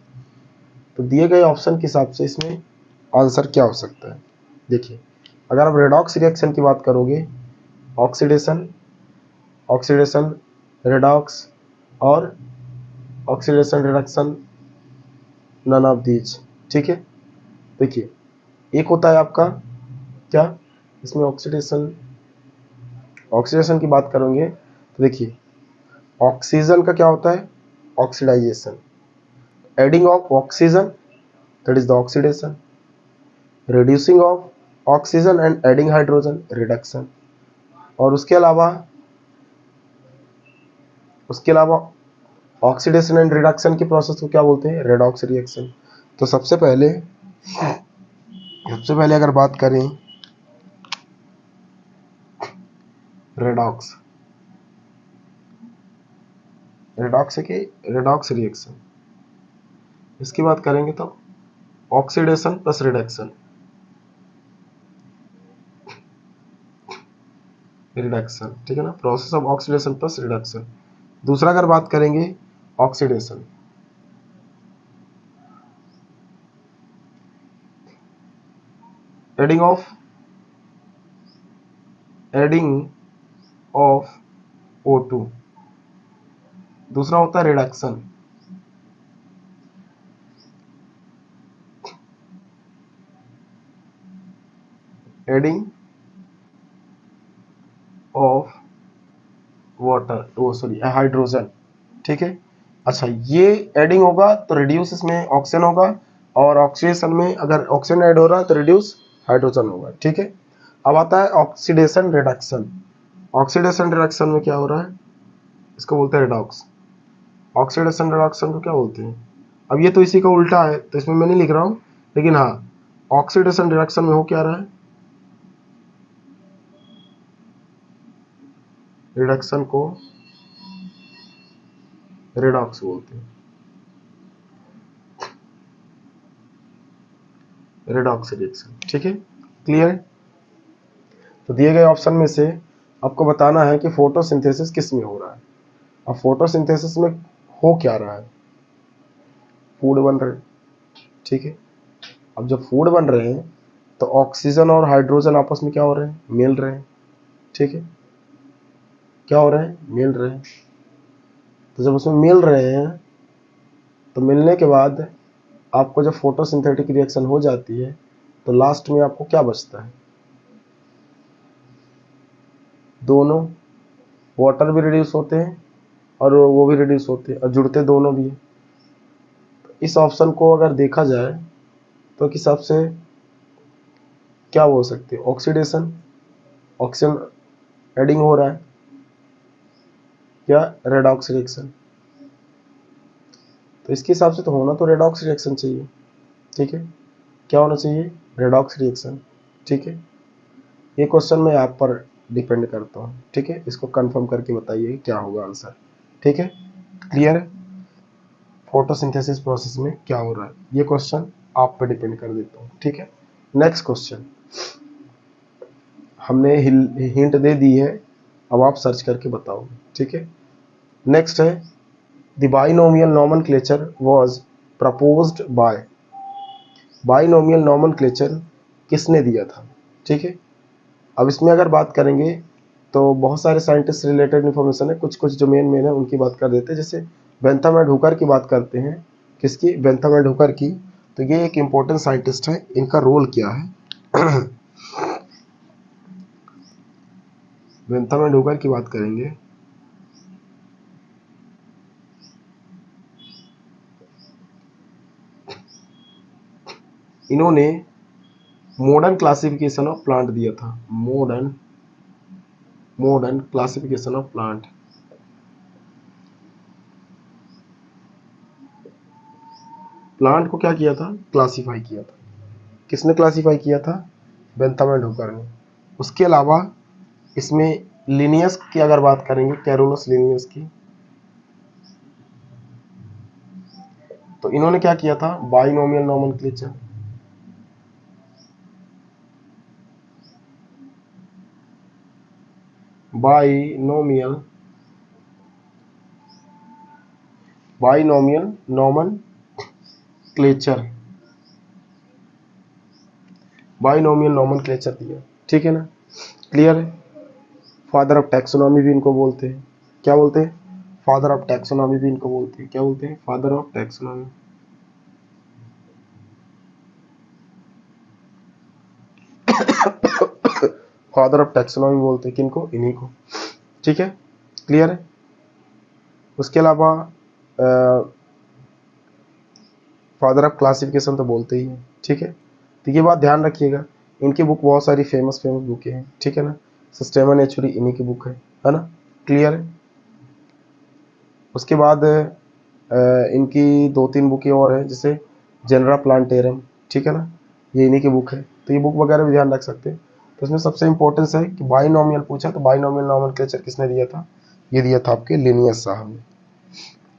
तो दिए गए ऑप्शन के हिसाब से इसमें आंसर क्या हो सकता है, देखिए, अगर आप रेडॉक्स रिएक्शन की बात करोगे, ऑक्सीडेशन, ऑक्सीडेशन, रेडॉक्स और oxidation reduction, none of these, ठीक है। देखिए, एक होता है आपका क्या, इसमें ऑक्सीडेशन, ऑक्सीडेशन की बात करेंगे तो देखिए, ऑक्सीजन का क्या होता है, oxidisation, adding of oxygen that is the oxidation, reducing of oxygen and adding hydrogen, reduction, और उसके अलावा ऑक्सीडेशन एंड रिडक्शन की प्रोसेस को क्या बोलते हैं, रेडॉक्स रिएक्शन। तो सबसे पहले अगर बात करें रेडॉक्स, रेडॉक्स है कि रेडॉक्स रिएक्शन, इसकी बात करेंगे तो ऑक्सीडेशन प्लस रिडक्शन, रिडक्शन, ठीक है ना, process of oxidation plus reduction. दूसरा अगर बात करेंगे ऑक्सीडेशन, एडिंग ऑफ O2। दूसरा होता है रिडक्शन, एडिंग ऑफ वाटर, वो सॉरी हाइड्रोजन, ठीक है। अच्छा, ये एडिंग होगा तो रिड्यूस इसमें ऑक्सीजन होगा, और ऑक्सीडेशन में अगर ऑक्सीजन ऐड हो रहा है तो रिड्यूस हाइड्रोजन होगा, ठीक है। अब आता है ऑक्सीडेशन रिडक्शन। ऑक्सीडेशन रिडक्शन में क्या हो रहा है, इसको बोलते हैं रिडॉक्स। ऑक्सीडेशन रिडक्शन को क्या बोलते हैं, अब ये तो इसी का उल्टा है तो इसमें मैं नहीं लिख रहा हूँ, लेकिन हाँ ऑक्सीडेशन रिडक्शन में हो क्या रहा है, रिडक्शन को रिडॉक्स बोलते हैं, रिडॉक्स रिएक्शन, ठीक है। क्लियर है। तो दिए गए ऑप्शन में से आपको बताना है कि फोटोसिंथेसिस किस में हो रहा है। अब फोटोसिंथेसिस में हो क्या रहा है, फूड बन रहे हैं, ठीक है। अब जब फूड बन रहे हैं तो ऑक्सीजन और हाइड्रोजन आपस में क्या हो रहे हैं, मिल रहे हैं, ठीक है। क्या हो रहे हैं, मिल रहे हैं। तो जब उसमें मिल रहे हैं तो मिलने के बाद आपको जब फोटोसिंथेटिक रिएक्शन हो जाती है तो लास्ट में आपको क्या बचता है, दोनों वाटर भी रिड्यूस होते हैं और वो भी रिड्यूस होते हैं और जुड़ते दोनों भी है। इस ऑप्शन को अगर देखा जाए तो किस हिसाब से क्या बोल सकते हैं, ऑक्सीडेशन, ऑक्सीजन एडिंग हो रहा है, या रेडॉक्स रिएक्शन। तो इसके हिसाब से तो होना तो रेडॉक्स रिएक्शन चाहिए, ठीक है। क्या होना चाहिए, रेडॉक्स रिएक्शन, ठीक है। ये क्वेश्चन मैं आप पर डिपेंड करता हूँ, ठीक है। इसको कंफर्म करके बताइए क्या होगा आंसर, ठीक है। क्लियर है। फोटोसिंथेसिस प्रोसेस में क्या हो रहा है, ये क्वेश्चन आप पर डिपेंड कर देता हूँ, ठीक है। नेक्स्ट क्वेश्चन, हमने हिंट दे दी है, अब आप सर्च करके बताओ, ठीक है। नेक्स्ट है, the binomial nomenclature was proposed by. Binomial nomenclature किसने दिया था, ठीक है। अब इसमें अगर बात करेंगे तो बहुत सारे साइंटिस्ट रिलेटेड इन्फॉर्मेशन है, कुछ कुछ जो मेन है उनकी बात कर देते हैं। जैसे बेंथम एंड हुकर की बात करते हैं, किसकी, बेंथम एंड हुकर की। तो ये एक इम्पोर्टेंट साइंटिस्ट है, इनका रोल क्या है बेंथम एंड हुकर की बात करेंगे इन्होंने मॉडर्न क्लासिफिकेशन ऑफ प्लांट दिया था, modern classification of plant. Plant को क्या किया था, क्लासिफाई किया था। किसने क्लासिफाई किया था, बेंथम एंड हुकर ने। उसके अलावा इसमें लिनियस की अगर बात करेंगे, कैरोलस लिनियस की, तो इन्होंने क्या किया था, binomial nomenclature. Binomial nomenclature, binomial nomenclature दिया, ठीक है ना। क्लियर है। फादर ऑफ टैक्सोनॉमी भी इनको बोलते हैं, क्या बोलते हैं, फादर ऑफ टैक्सोनॉमी भी इनको बोलते हैं, क्या बोलते हैं, father of taxonomy. Father of taxonomy बोलते हैं किनको, इन्हीं को, ठीक है। क्लियर है। उसके अलावा फादर ऑफ क्लासिफिकेशन तो बोलते ही हैं, ठीक है। तो ये बात ध्यान रखिएगा, इनकी बुक बहुत सारी फेमस बुकें हैं, ठीक है ना। सिस्टेमा नेचुरी इन्हीं की बुक है ना। क्लियर है। उसके बाद इनकी 2-3 बुकें और हैं, जैसे जेनरा प्लांटेरम, ठीक है ना, ये इन्हीं की बुक है। तो ये बुक वगैरह भी ध्यान रख सकते हैं। तो इसमें सबसे इंपॉर्टेंस है कि बाइनोमियल पूछा तो बाइनोमियल नोमेनक्लेचर किसने दिया था, ये दिया था आपके लिनियस साहब ने।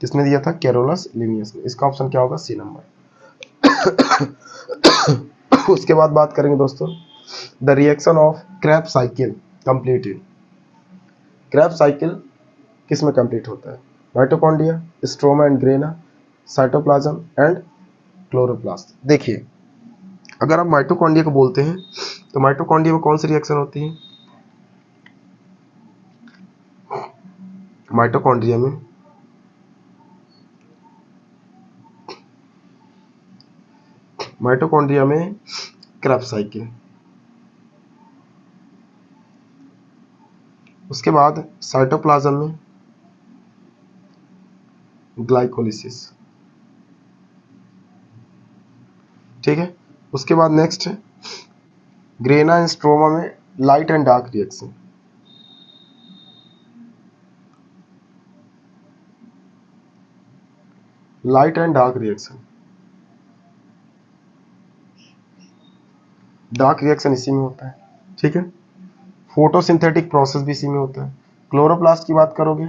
किसने दिया था, कैरोलस लिनियस ने। इसका ऑप्शन क्या होगा, सी नंबर। उसके बाद बात करेंगे दोस्तों, the reaction of Krebs cycle completed. Krebs cycle किस में कंप्लीट होता है, mitochondria, stroma and grana, cytoplasm and chloroplast. देखिए, अगर आप माइटोकॉन्ड्रिया को बोलते हैं तो माइटोकॉन्ड्रिया में कौन सी रिएक्शन होती है, माइटोकॉन्ड्रिया में क्रेब्स साइकिल। उसके बाद साइटोप्लाज्म में ग्लाइकोलिसिस। ठीक है। उसके बाद नेक्स्ट ग्रेना एंड स्ट्रोमा में light and dark reaction. Light and dark reaction, dark reaction इसी में होता है। ठीक है। फोटोसिंथेटिक प्रोसेस भी इसी में होता है। क्लोरोप्लास्ट की बात करोगे,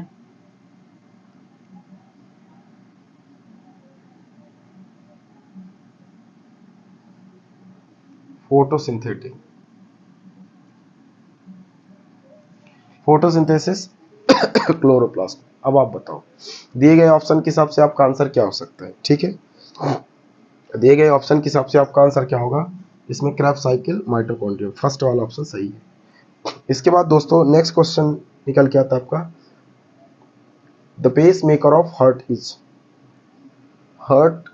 फोटोसिंथेटिक, फोटोसिंथेसिस क्लोरोप्लास्ट। अब आप बताओ दिए गए ऑप्शन के हिसाब से आपका आंसर क्या हो सकता है। ठीक है, दिए गए ऑप्शन के हिसाब से आपका आंसर क्या होगा, इसमें क्रेब्स साइकिल, माइटोकॉन्ड्रिया, फर्स्ट वाला ऑप्शन सही है। इसके बाद दोस्तों नेक्स्ट क्वेश्चन निकल के आता है आपका, the pacemaker of heart is. Heart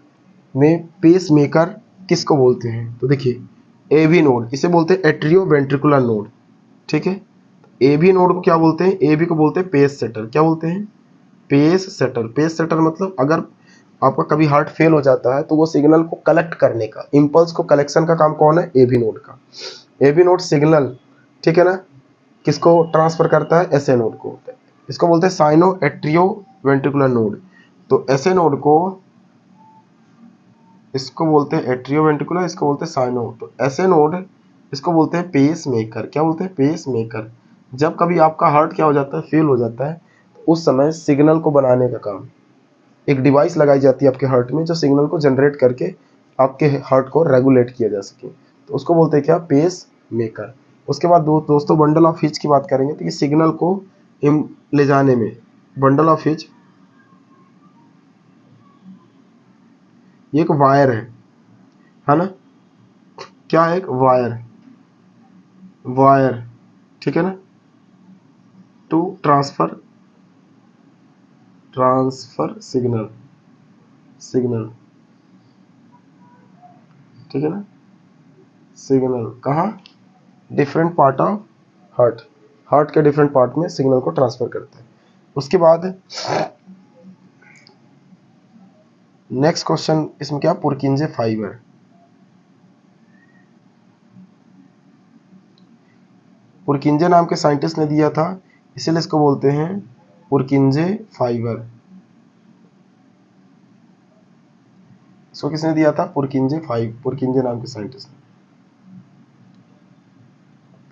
में पेस मेकर किसको बोलते हैं, तो देखिए एवी नोड, इसे बोलते हैं एट्रियो वेंट्रिकुलर नोड। ठीक है, एवी नोड को क्या बोलते हैं, एवी को बोलते हैं पेस सेटर। क्या बोलते हैं, पेस सेटर। पेस सेटर मतलब अगर आपका कभी हार्ट फेल हो जाता है तो वो सिग्नल को कलेक्ट करने का, इंपल्स को कलेक्शन का काम कौन है, एवी नोड का। एवी नोड सिग्नल, ठीक है ना, किसको ट्रांसफर करता है, एसए नोड को। इसको बोलते हैं साइनो एट्रियो वेंट्रिकुलर नोड। तो एसए नोड को, इसको बोलते हैं एट्रियो वेंट्रिकुलर, इसको बोलते हैं साइनो। तो एसए नोड इसको बोलते हैं पेस मेकर। क्या बोलते हैं, पेस मेकर। जब कभी आपका हार्ट क्या हो जाता है, फेल हो जाता है, तो उस समय सिग्नल को बनाने का काम, एक डिवाइस लगाई जाती है आपके हार्ट में जो सिग्नल को जनरेट करके आपके हार्ट को रेगुलेट किया जा सके, तो उसको बोलते हैं क्या, पेस मेकर। उसके बाद दोस्तों बंडल ऑफ हिच की बात करेंगे, तो ये सिग्नल को ले जाने में, बंडल ऑफ हिच ये एक वायर है ना, क्या है, एक वायर, वायर, ठीक है ना, टू ट्रांसफर सिग्नल, ठीक है ना, सिग्नल कहाँ, डिफरेंट पार्ट ऑफ हार्ट के डिफरेंट पार्ट में सिग्नल को ट्रांसफर करते हैं। उसके बाद नेक्स्ट क्वेश्चन इसमें क्या, पुरकिंजे फाइबर। पुरकिंजे नाम के साइंटिस्ट ने दिया था, इसीलिए इसको बोलते हैं पुरकिंजे फाइबर। इसको किसने दिया था, पुरकिंजे नाम के साइंटिस्ट ने,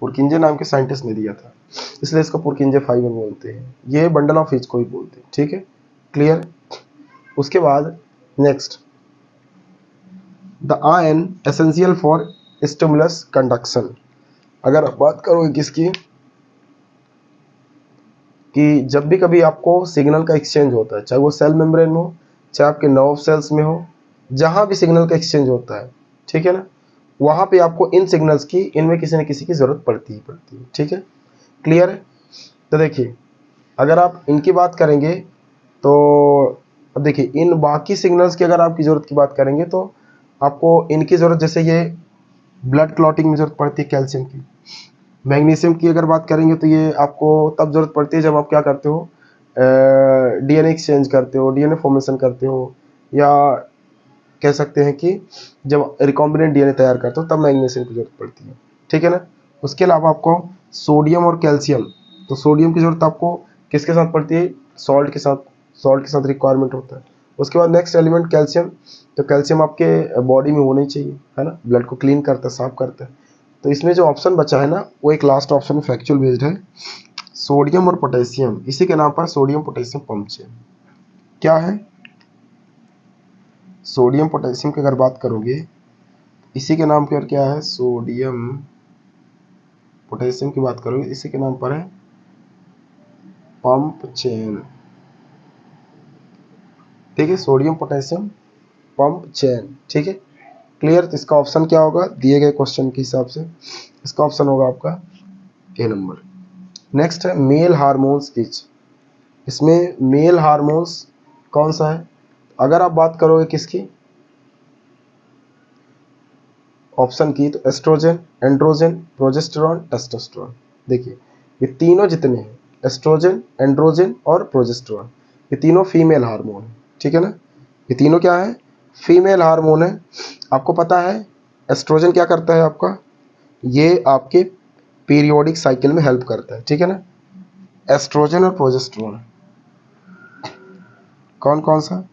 पुरकिंजे नाम के साइंटिस्ट ने दिया था, इसलिए इसको पुरकिंजे फाइबर बोलते हैं। ये बंडल ऑफ हिच को ही बोलते हैं। ठीक है, क्लियर। उसके बाद next, the ion essential for stimulus conduction. अगर आप बात करोगे किसकी, कि जब भी कभी आपको सिग्नल का एक्सचेंज होता है, चाहे वो सेल मेम्ब्रेन में हो, चाहे आपके नर्व सेल्स में हो, जहां भी सिग्नल का एक्सचेंज होता है, ठीक है ना, वहां पे आपको इन सिग्नल्स की, इनमें किसी न किसी की जरूरत पड़ती है। ठीक है, क्लियर है। तो देखिए अगर आप इनकी बात करेंगे तो, अब देखिए इन बाकी सिग्नल्स की अगर आपकी जरूरत की बात करेंगे तो आपको इनकी जरूरत, जैसे ये ब्लड क्लॉटिंग में जरूरत पड़ती है कैल्शियम की। मैग्नीशियम की अगर बात करेंगे तो ये आपको तब जरूरत पड़ती है जब आप क्या करते हो, डीएनए एक्सचेंज करते हो, डीएनए फॉर्मेशन करते हो, या कह सकते हैं कि जब रिकॉम्बिनेंट डीएनए तैयार करते हो तब मैग्नीशियम की जरूरत पड़ती है। ठीक है ना। उसके अलावा आपको सोडियम और कैल्शियम, तो सोडियम की जरूरत आपको किसके साथ पड़ती है, सॉल्ट के साथ रिक्वायरमेंट होता है। उसके बाद नेक्स्ट एलिमेंट कैल्शियम, तो कैल्शियम आपके बॉडी में होना ही चाहिए, है ना, ब्लड को क्लीन करता है, साफ करता है। तो इसमें जो ऑप्शन बचा है ना, वो एक लास्ट ऑप्शन फैक्चुअल बेस्ड है, सोडियम और पोटेशियम। इसी के नाम पर सोडियम पोटेशियम पंप चेन। क्या है, सोडियम पोटेशियम की अगर बात करोगे, इसी के नाम पर क्या है, सोडियम पोटेशियम की बात करोगे, इसी के नाम पर है पंप चेन। ठीक है, सोडियम पोटेशियम पंप चेन। ठीक है, क्लियर। तो इसका ऑप्शन क्या होगा, दिए गए क्वेश्चन के हिसाब से इसका ऑप्शन होगा आपका ए नंबर। नेक्स्ट है मेल हार्मोन्स इज। इसमें मेल हार्मोन्स कौन सा है? अगर आप बात करोगे किसकी, ऑप्शन की, तो एस्ट्रोजन, एंड्रोजन, प्रोजेस्टेरॉन, टेस्टोस्टेरोन। देखिए ये तीनों जितने हैं, एस्ट्रोजन, एंड्रोजन और प्रोजेस्टेरॉन, ये तीनों फीमेल हार्मोन है, ठीक है ना। ये तीनों क्या है, फीमेल हार्मोन है। आपको पता है एस्ट्रोजन क्या करता है आपका, ये आपके पीरियोडिक साइकिल में हेल्प करता है, ठीक है ना। एस्ट्रोजन और प्रोजेस्टेरॉन कौन कौन सा,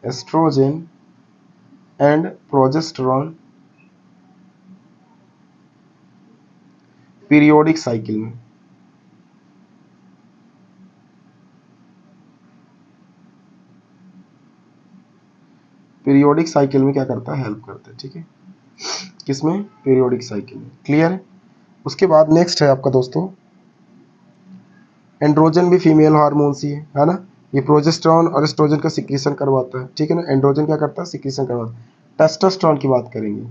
oestrogen and progesterone periodic cycle में, पीरियोडिक साइकिल में क्या करता है, हेल्प करता है, ठीक है। किसमें, पीरियोडिक साइकिल में, क्लियर है। उसके बाद नेक्स्ट है आपका दोस्तों, एंड्रोजन भी फीमेल हार्मोन ही है ना। ये प्रोजेस्टेरॉन और एस्ट्रोजन का सिक्रीशन करवाता है, ठीक है ना। एंड्रोजन क्या करता है, सिक्रीशन करवाता है। टेस्टोस्टेरोन की बात करेंगे,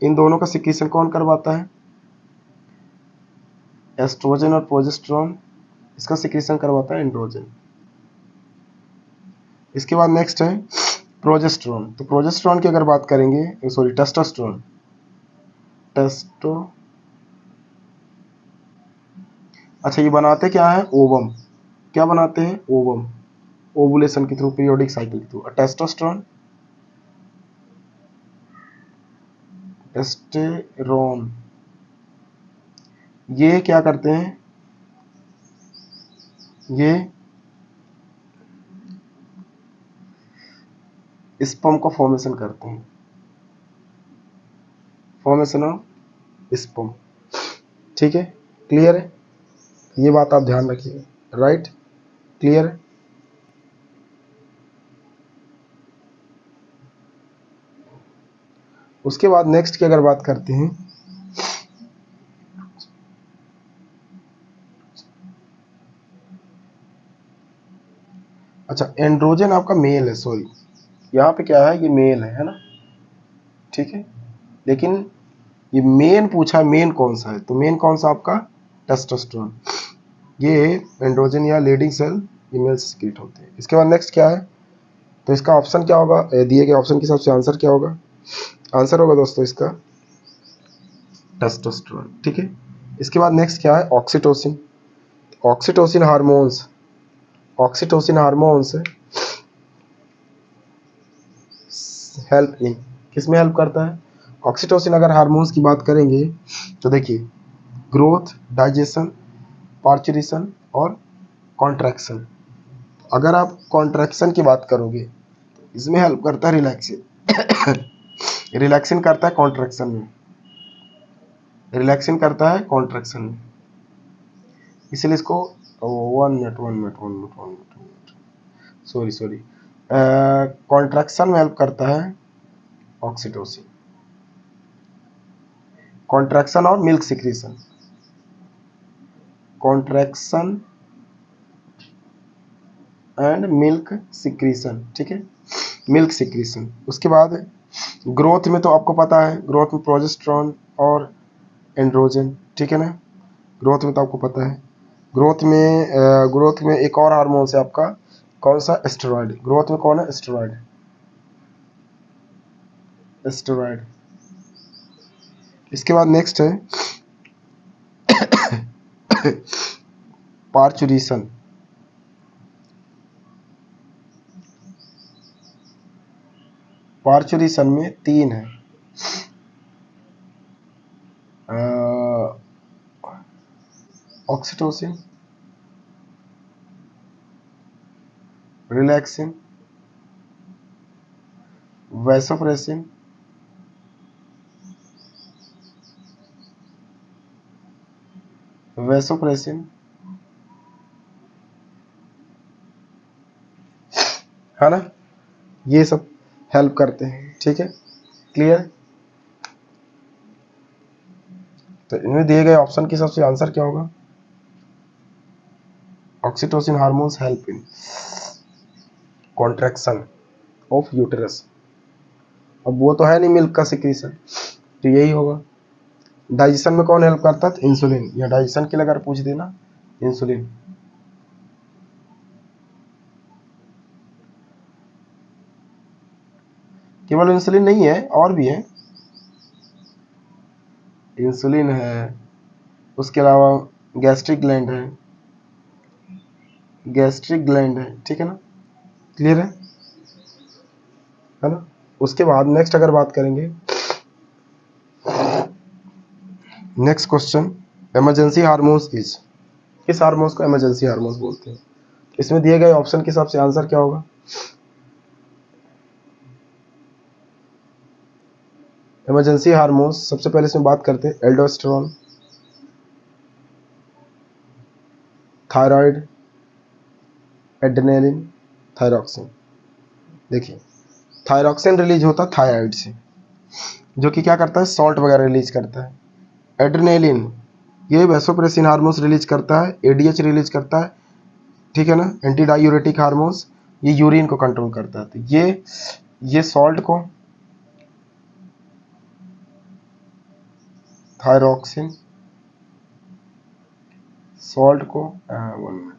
इन दोनों का सिक्रीशन कौन करवाता है, एस्ट्रोजन और प्रोजेस्टेरॉन, इसका सिक्रीशन करवाता है एंड्रोजन। इसके बाद नेक्स्ट है प्रोजेस्टेरॉन। तो प्रोजेस्टेरॉन की अगर बात करेंगे, सॉरी टेस्टोस्टेरोन, टेस्टो, अच्छा ये बनाते क्या है, ओवम, क्या बनाते हैं, ओवम, ओवुलेशन के थ्रू, पीरियोडिक साइकिल के थ्रू। टेस्टोस्टेरोन, टेस्टेरोन, ये क्या करते हैं, ये स्पर्म का फॉर्मेशन करते हैं, फॉर्मेशन ऑफ स्पर्म, ठीक है, क्लियर है। ये बात आप ध्यान रखिए, राइट, क्लियर है। उसके बाद नेक्स्ट की अगर बात करते हैं, अच्छा एंड्रोजन आपका मेल है, सॉरी यहाँ पे क्या है, ये मेल है ना, ठीक है। लेकिन ये मेन पूछा है, मेन कौन सा है, तो मेन कौन सा आपका, टेस्टोस्टेरोन। ये एंड्रोजन या लीडिंग सेल फीमेल से सिक्रीट होते हैं। इसके बाद नेक्स्ट क्या है, तो इसका ऑप्शन क्या होगा, दिए गए ऑप्शन के हिसाब से आंसर क्या होगा, आंसर होगा दोस्तों इसका टेस्टोस्टेरोन, ठीक है। इसके बाद नेक्स्ट क्या है, oxytocin. Oxytocin hormones, oxytocin hormones help in, किस में हेल्प करता है, ऑक्सीटोसिन अगर हार्मोन्स की बात करेंगे तो देखिए ग्रोथ, डाइजेशन, पार्चुरेशन और कॉन्ट्रैक्शन। अगर आप कॉन्ट्रैक्शन की बात करोगे तो इसमें हेल्प करता है रिलैक्सिन, रिलैक्सिन करता है कॉन्ट्रैक्शन में, रिलैक्सिन करता है कॉन्ट्रैक्शन में, इसलिए इसको, one minute one minute one minute one minute, sorry sorry, contraction में हेल्प करता है ऑक्सीटोसिन, कॉन्ट्रैक्शन और milk secretion, contraction and milk secretion, ठीक है, मिल्क सिक्रीशन। उसके बाद ग्रोथ में तो आपको पता है, ग्रोथ में प्रोजेस्टेरॉन और एंड्रोजन, ठीक है ना, ग्रोथ में तो आपको पता है। ग्रोथ में एक और हार्मोन है आपका, कौन सा, एस्टेरॉयड। ग्रोथ में कौन है, एस्टेरॉयड, एस्टेरॉयड। इसके बाद नेक्स्ट है पार्चुरेशन। पार्चुरेशन में तीन है, ऑक्सीटोसिन, रिलैक्सिन, वैसोप्रेसिन, वैसोप्रेसिन, है ना, ये सब हेल्प करते हैं, ठीक है, क्लियर। तो इनमें दिए गए ऑप्शन के हिसाब से आंसर क्या होगा, oxytocin hormones help in contraction of uterus. अब वो तो है नहीं मिल्क का सिक्रीशन, तो यही होगा। डाइजेशन में कौन हेल्प करता है, इंसुलिन, या डाइजेशन के लिए अगर पूछ देना इंसुलिन। केवल इंसुलिन नहीं है, और भी है। इंसुलिन है, उसके अलावा गैस्ट्रिक ग्लैंड है, गैस्ट्रिक ग्लैंड है, ठीक है ना, क्लियर है ना। उसके बाद नेक्स्ट अगर बात करेंगे, next question, emergency hormones is, किस हार्मोन्स को इमरजेंसी हार्मोन्स बोलते हैं? इसमें दिए गए ऑप्शन के हिसाब से आंसर क्या होगा? इमरजेंसी हार्मोन्स, सबसे पहले इसमें बात करते हैं एल्डोस्टेरोन, थायराइड, एड्रेनालिन, थायरॉक्सिन। देखिए, थायरॉक्सिन रिलीज होता है थायराइड से, जो कि क्या करता है, सॉल्ट वगैरह रिलीज करता है। एड्रेनालिन ये वैसोप्रेसिन हार्मोन्स रिलीज करता है, एडीएच रिलीज करता है, ठीक है ना। एंटी डायूरेटिक हार्मोन्स, ये यूरिन को कंट्रोल करता है। तो ये सॉल्ट को, थायरॉक्सिन, सॉल्ट को, 1 मिनट,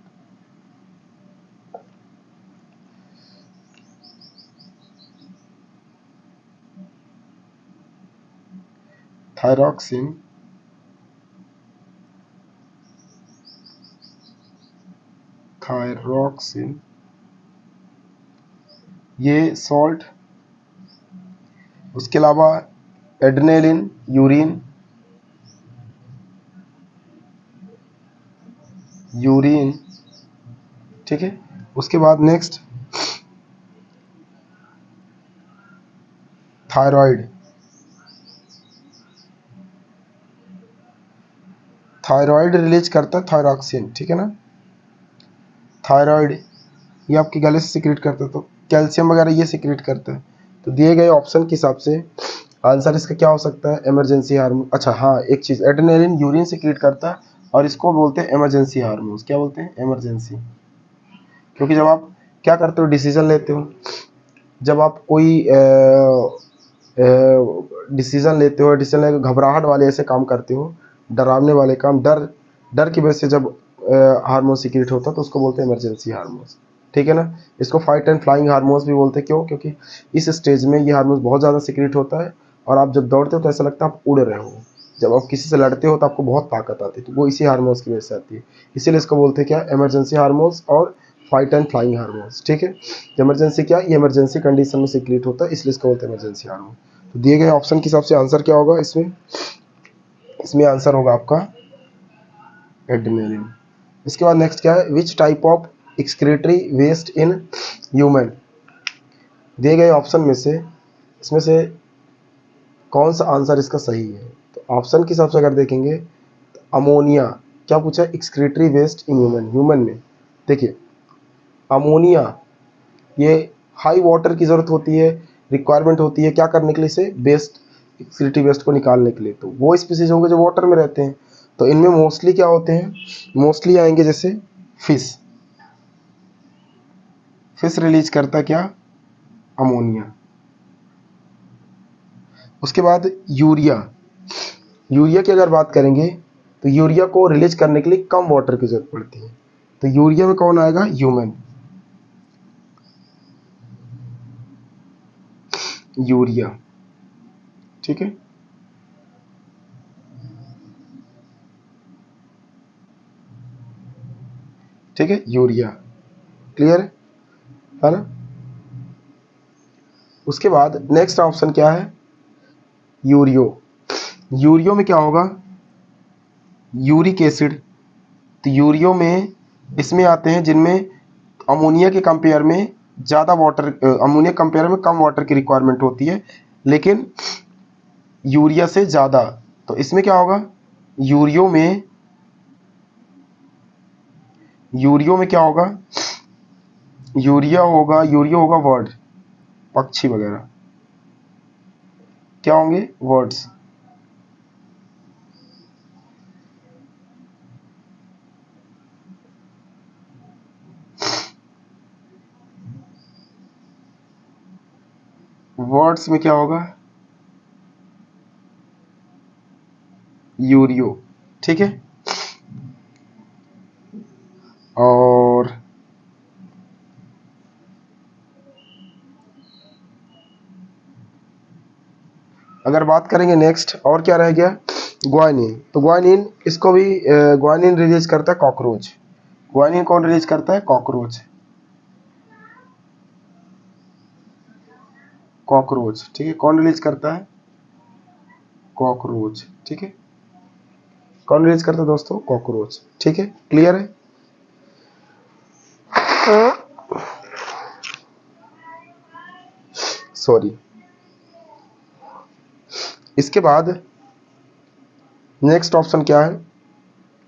थायरॉक्सिन, थायरॉक्सिन, ये सॉल्ट, उसके अलावा एड्रेनालिन, यूरिन, यूरिन, ठीक है। उसके बाद नेक्स्ट थायराइड, थायराइड रिलीज करता है थायरॉक्सिन, ठीक है ना। थायराइड ये आपके गले से सिक्रेट करता है, तो कैल्शियम वगैरह ये सिक्रेट करता है। तो दिए गए ऑप्शन के हिसाब से आंसर इसका क्या हो सकता है, इमरजेंसी हार्मोन। अच्छा हाँ, एक चीज़, एड्रेनालिन यूरिन सिक्रेट करता है, और इसको बोलते हैं इमरजेंसी हार्मोन्स। क्या बोलते हैं, इमरजेंसी। क्योंकि जब आप क्या करते हो, डिसीजन लेते हो, जब आप कोई डिसीजन लेते हो, डिसीजन लेकर घबराहट वाले ऐसे काम करते हो, डरावने वाले काम, डर डर की वजह से जब हार्मोन सीक्रेट होता है, तो उसको बोलते हैं इमरजेंसी हार्मोन्स, ठीक है ना। इसको फाइट एंड फ्लाइंग हार्मोन्स भी बोलते हैं। क्यों? क्योंकि इस स्टेज में ये हार्मोन्स बहुत ज़्यादा सीक्रेट होता है, और आप जब दौड़ते हो तो ऐसा लगता है आप उड़ रहे हो, जब आप किसी से लड़ते हो तो आपको बहुत ताकत आती है, तो वो इसी हार्मोन्स की वजह से आती है। इसीलिए इसको बोलते हैं क्या, इमरजेंसी हार्मोन्स और फाइट एंड फ्लाइंग हार्मोन्स, ठीक है। इमरजेंसी क्या, ये इमरजेंसी कंडीशन में सीक्रेट होता है, इसलिए इसको बोलते हैं इमरजेंसी हार्मोन। तो दिए गए ऑप्शन के हिसाब से आंसर क्या होगा इसमें, इसमें आंसर होगा आपका एड्रेनालिन। इसके बाद नेक्स्ट क्या है, which type of excretory waste in human. दिए गए ऑप्शन में से इसमें से कौन सा आंसर इसका सही है? तो ऑप्शन के हिसाब से अगर देखेंगे तो अमोनिया, क्या पूछा है, excretory waste in human, human में देखिए अमोनिया, ये हाई वाटर की ज़रूरत होती है, रिक्वायरमेंट होती है क्या करने के लिए, इसे वेस्ट, एक्सक्रीटिव वेस्ट को निकालने के लिए। तो वो स्पीसीज होंगे जो वाटर में रहते हैं, तो इनमें मोस्टली क्या होते हैं, मोस्टली आएंगे जैसे फिश, फिश रिलीज करता क्या, अमोनिया। उसके बाद यूरिया, यूरिया की अगर बात करेंगे तो यूरिया को रिलीज करने के लिए कम वाटर की जरूरत पड़ती है, तो यूरिया में कौन आएगा, ह्यूमन, यूरिया, ठीक है। ठीक है, यूरिया, क्लियर है ना। उसके बाद नेक्स्ट ऑप्शन क्या है, यूरियो, यूरियो में क्या होगा, यूरिक एसिड। तो यूरियो में इसमें आते हैं जिनमें अमोनिया के कंपेयर में ज़्यादा वाटर, अमोनिया कंपेयर में कम वाटर की रिक्वायरमेंट होती है, लेकिन यूरिया से ज़्यादा। तो इसमें क्या होगा, यूरियो में, यूरियो में क्या होगा, यूरिया होगा वर्ड, पक्षी वगैरह क्या होंगे, वर्ड्स। वर्ड्स में क्या होगा, यूरियो, ठीक है। और अगर बात करेंगे नेक्स्ट और क्या रह गया, ग्वानिन। तो ग्वानिन, इसको भी ग्वानिन रिलीज करता है कॉकरोच। ग्वानिन कौन रिलीज करता है? कॉकरोच। कॉकरोच, ठीक है। कौन रिलीज करता है? कॉकरोच, ठीक है। कौन रिलीज करता है दोस्तों? कॉकरोच, ठीक है। क्लियर है? सॉरी। इसके बाद नेक्स्ट ऑप्शन क्या है?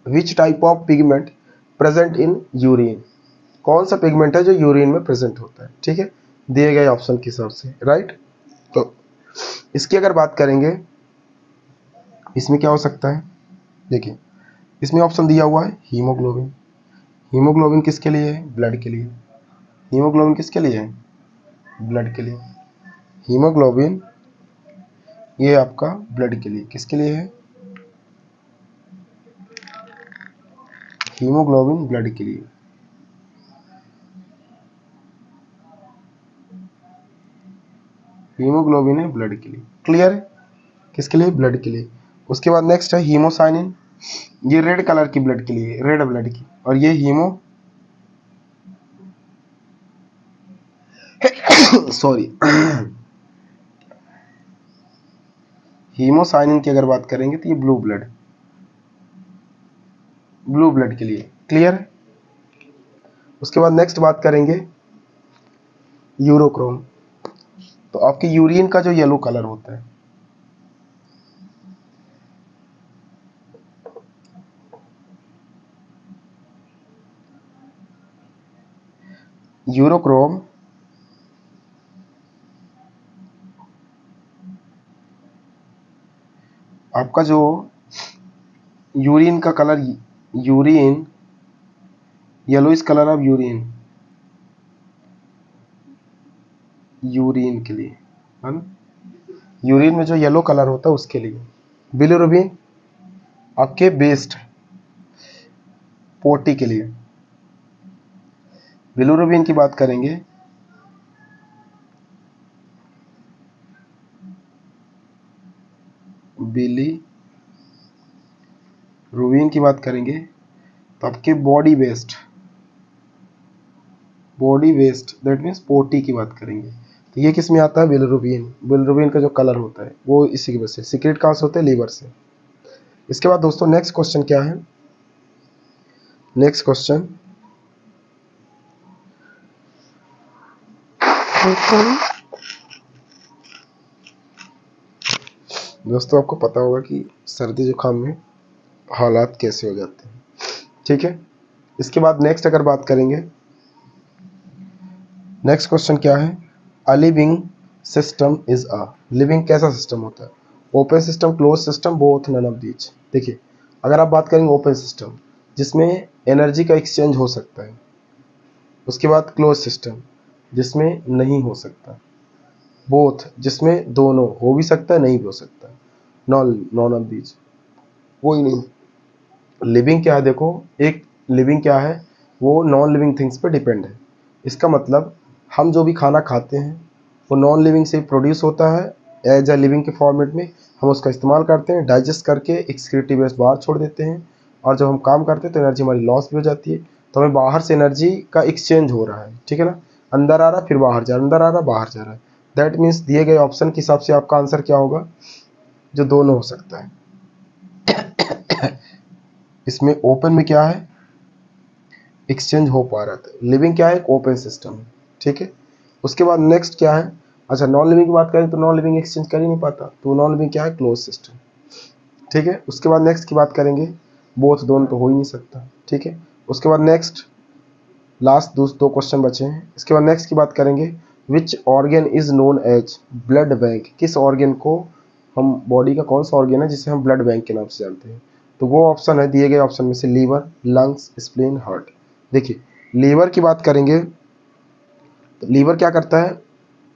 Which type of pigment present in urine. कौन सा पिगमेंट है जो यूरिन में प्रेजेंट होता है, ठीक है, दिए गए ऑप्शन के हिसाब से, राइट। तो इसकी अगर बात करेंगे, इसमें क्या हो सकता है? देखिए, इसमें ऑप्शन दिया हुआ है हीमोग्लोबिन। हीमोग्लोबिन किसके लिए है? ब्लड के लिए। हीमोग्लोबिन किसके लिए है? ब्लड के लिए। हीमोग्लोबिन ये आपका ब्लड के लिए, किसके लिए है? हीमोग्लोबिन ब्लड के लिए। हीमोग्लोबिन है ब्लड के लिए। क्लियर है? किसके लिए? ब्लड के लिए। उसके बाद नेक्स्ट है हीमोसाइनिन। ये रेड कलर की ब्लड के लिए, रेड ब्लड की। और ये सॉरी हीमोसाइनिन की अगर बात करेंगे तो ये ब्लू ब्लड के लिए। क्लियर है? उसके बाद नेक्स्ट बात करेंगे यूरोक्रोम। तो आपके यूरिन का जो येलो कलर होता है, यूरोक्रोम आपका जो यूरिन का colour, urine yellowish colour of urine, urine के लिए, है ना। यूरिन में जो येलो कलर होता है उसके लिए। बिलिरुबिन आपके बेस्ट पोटी के लिए। बिलिरुबिन की बात करेंगे, बिलिरुबिन की बात करेंगे तो आपके बॉडी वेस्ट दैट मीन्स पोटी की बात करेंगे तो ये किस में आता है? बिलिरुबिन। बिलिरुबिन का जो कलर होता है वो इसी की वजह से सीक्रेट कहाँ से होते हैं? लीवर से। इसके बाद दोस्तों नेक्स्ट क्वेश्चन क्या है? नेक्स्ट क्वेश्चन, दोस्तों आपको पता होगा कि सर्दी जुकाम में हालात कैसे हो जाते हैं, ठीक है। इसके बाद नेक्स्ट अगर बात करेंगे, नेक्स्ट क्वेश्चन क्या है? A living system is a. Living कैसा सिस्टम होता है? Open system, close system, both, none of these. देखिए, अगर आप बात करेंगे ओपन सिस्टम जिसमें एनर्जी का एक्सचेंज हो सकता है, उसके बाद क्लोज सिस्टम जिसमें नहीं हो सकता, बोथ जिसमें दोनों हो भी सकता है नहीं भी हो सकता, नॉन ऑफ दीज, कोई नहीं। लिविंग क्या है? देखो, एक लिविंग क्या है? वो नॉन लिविंग थिंग्स पे डिपेंड है। इसका मतलब हम जो भी खाना खाते हैं वो नॉन लिविंग से प्रोड्यूस होता है एज अ लिविंग के फॉर्मेट में। हम उसका इस्तेमाल करते हैं, डाइजेस्ट करके एक्सक्रीटिव वेस्ट बाहर छोड़ देते हैं, और जब हम काम करते हैं तो एनर्जी हमारी लॉस भी हो जाती है। तो हमें बाहर से एनर्जी का एक्सचेंज हो रहा है, ठीक है ना। अंदर आ रहा फिर बाहर जा रहा, अंदर आ रहा बाहर जा रहा है। दैट मीन्स दिए गए ऑप्शन के हिसाब से आपका आंसर क्या होगा? जो दोनों हो सकता है। इसमें ओपन में क्या है? एक्सचेंज हो पा रहा था। लिविंग क्या है? एक ओपन सिस्टम है, ठीक है। उसके बाद नेक्स्ट क्या है? अच्छा, नॉन लिविंग की बात करें तो नॉन लिविंग एक्सचेंज कर ही नहीं पाता, तो नॉन लिविंग क्या है? क्लोज सिस्टम, ठीक है। उसके बाद नेक्स्ट की बात करेंगे, बोथ दोनों तो हो ही नहीं सकता, ठीक है। उसके बाद नेक्स्ट लास्ट दो क्वेश्चन बचे हैं। इसके बाद नेक्स्ट की बात करेंगे, which organ is known as blood bank. किस ऑर्गन को हम, बॉडी का कौन सा ऑर्गन है जिसे हम ब्लड बैंक के नाम से जानते हैं? तो वो ऑप्शन है दिए गए ऑप्शन में से लीवर, लंग्स, स्प्लीन, हार्ट। देखिए, लीवर की बात करेंगे तो लीवर क्या करता है?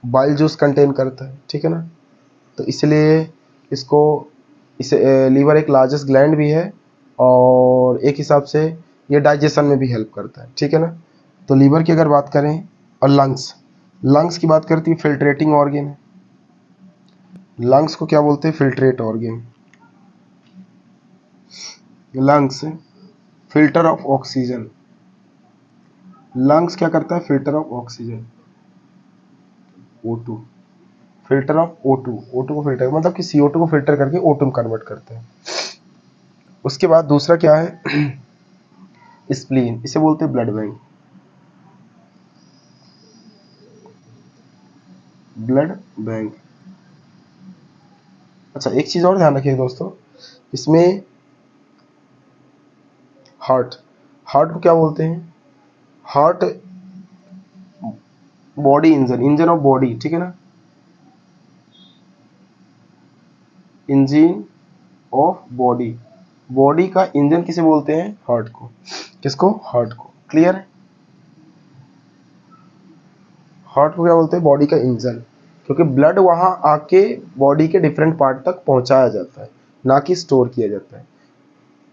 बाइल जूस कंटेन करता है, ठीक है ना। तो इसलिए इसको, इसे लीवर एक लार्जेस्ट ग्लैंड भी है और एक हिसाब से ये डाइजेशन में भी हेल्प करता है, ठीक है ना। तो लीवर की अगर बात करें, और लंग्स की बात करती है, फिल्ट्रेटिंग ऑर्गन है। लंग्स को क्या बोलते हैं? Filtrate organ. Lungs filter of oxygen. Lungs क्या करता है? Filter of oxygen, O2। Filter of O2, O2 को फिल्टर मतलब कि CO2 को फिल्टर करके O2 में कन्वर्ट करते हैं। उसके बाद दूसरा क्या है? स्प्लीन, इसे बोलते हैं ब्लड बैंक। Blood bank. अच्छा, एक चीज और ध्यान रखिए दोस्तों, इसमें हार्ट, हार्ट को क्या बोलते हैं? Heart body engine, engine of body, ठीक है ना। इंजन ऑफ बॉडी, बॉडी का इंजन किसे बोलते हैं? हार्ट को। किसको? हार्ट को। क्लियर है? हार्ट को क्या बोलते हैं? बॉडी का इंजन, क्योंकि ब्लड वहां आके बॉडी के डिफरेंट पार्ट तक पहुंचाया जाता है, ना कि स्टोर किया जाता है।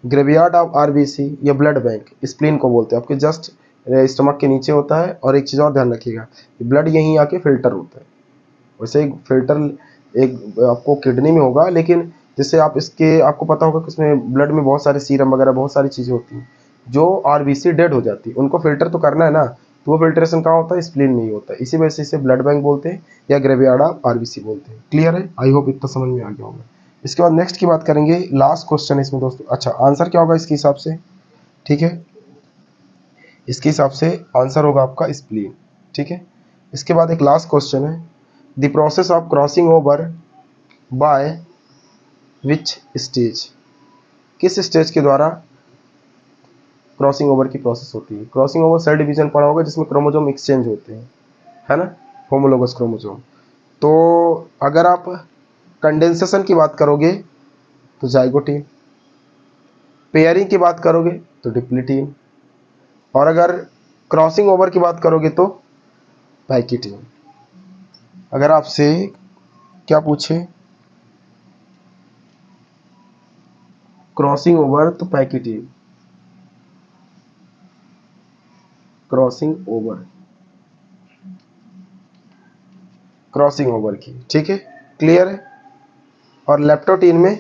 ग्रेवयार्ड ऑफ आरबीसी या ब्लड बैंक स्प्लीन को बोलते हैं, आपके जस्ट स्टमक के नीचे होता है। और एक चीज और ध्यान रखिएगा, ब्लड यहीं आके फिल्टर होता है। वैसे एक फिल्टर एक आपको किडनी में होगा, लेकिन जैसे आप इसके आपको पता होगा कि उसमें ब्लड में बहुत सारे सीरम वगैरह बहुत सारी चीज़ें होती हैं जो आरबीसी डेड हो जाती है, उनको फिल्टर तो करना है ना, तो वो फिल्ट्रेशन कहाँ होता है? स्प्लीन में ही होता है। इसी वजह से इसे ब्लड बैंक बोलते हैं या ग्रेवयार्ड ऑफ आरबीसी बोलते हैं। क्लियर है? आई होप इतना समझ में आ गया होगा। इसके बाद नेक्स्ट की बात करेंगे, लास्ट क्वेश्चन है इसमें दोस्तों। अच्छा, आंसर क्या होगा इसके हिसाब से? ठीक है, इसके हिसाब से आंसर होगा आपका स्प्लीन। ठीक है, इसके बाद एक लास्ट क्वेश्चन है, the process of crossing over by which stage, किस स्टेज के द्वारा क्रॉसिंग ओवर की प्रोसेस होती है? क्रॉसिंग ओवर सेल डिवीजन पढ़ा होगा, जिसमें क्रोमोसोम एक्सचेंज होते हैं, है ना, होमोलोगस क्रोमोसोम। तो अगर आप कंडेंसेशन की बात करोगे तो जाइगोटीन, पेयरिंग की बात करोगे तो डिप्लीटीन, और अगर क्रॉसिंग ओवर की बात करोगे तो पैकिटीन। अगर आपसे क्या पूछे क्रॉसिंग ओवर तो पैकिटीन, क्रॉसिंग ओवर, क्रॉसिंग ओवर की, ठीक है, क्लियर है। और लेप्टोटीन में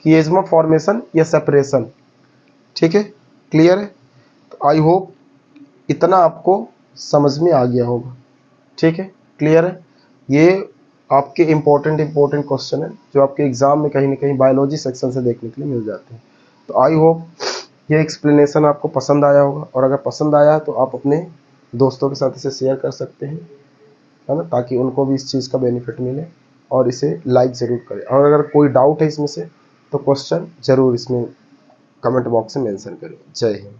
किएज्मा फॉर्मेशन या सेपरेशन, ठीक है, क्लियर है। तो आई होप इतना आपको समझ में आ गया होगा, ठीक है, क्लियर है। ये आपके इंपॉर्टेंट क्वेश्चन है जो आपके एग्जाम में कहीं ना कहीं बायोलॉजी सेक्शन से देखने के लिए मिल जाते हैं। तो आई होप ये एक्सप्लेनेशन आपको पसंद आया होगा, और अगर पसंद आया तो आप अपने दोस्तों के साथ इसे शेयर कर सकते हैं, है ना, ताकि उनको भी इस चीज़ का बेनिफिट मिले। और इसे लाइक ज़रूर करें, और अगर कोई डाउट है इसमें से तो क्वेश्चन ज़रूर इसमें कमेंट बॉक्स में मेंशन करें। जय हिंद।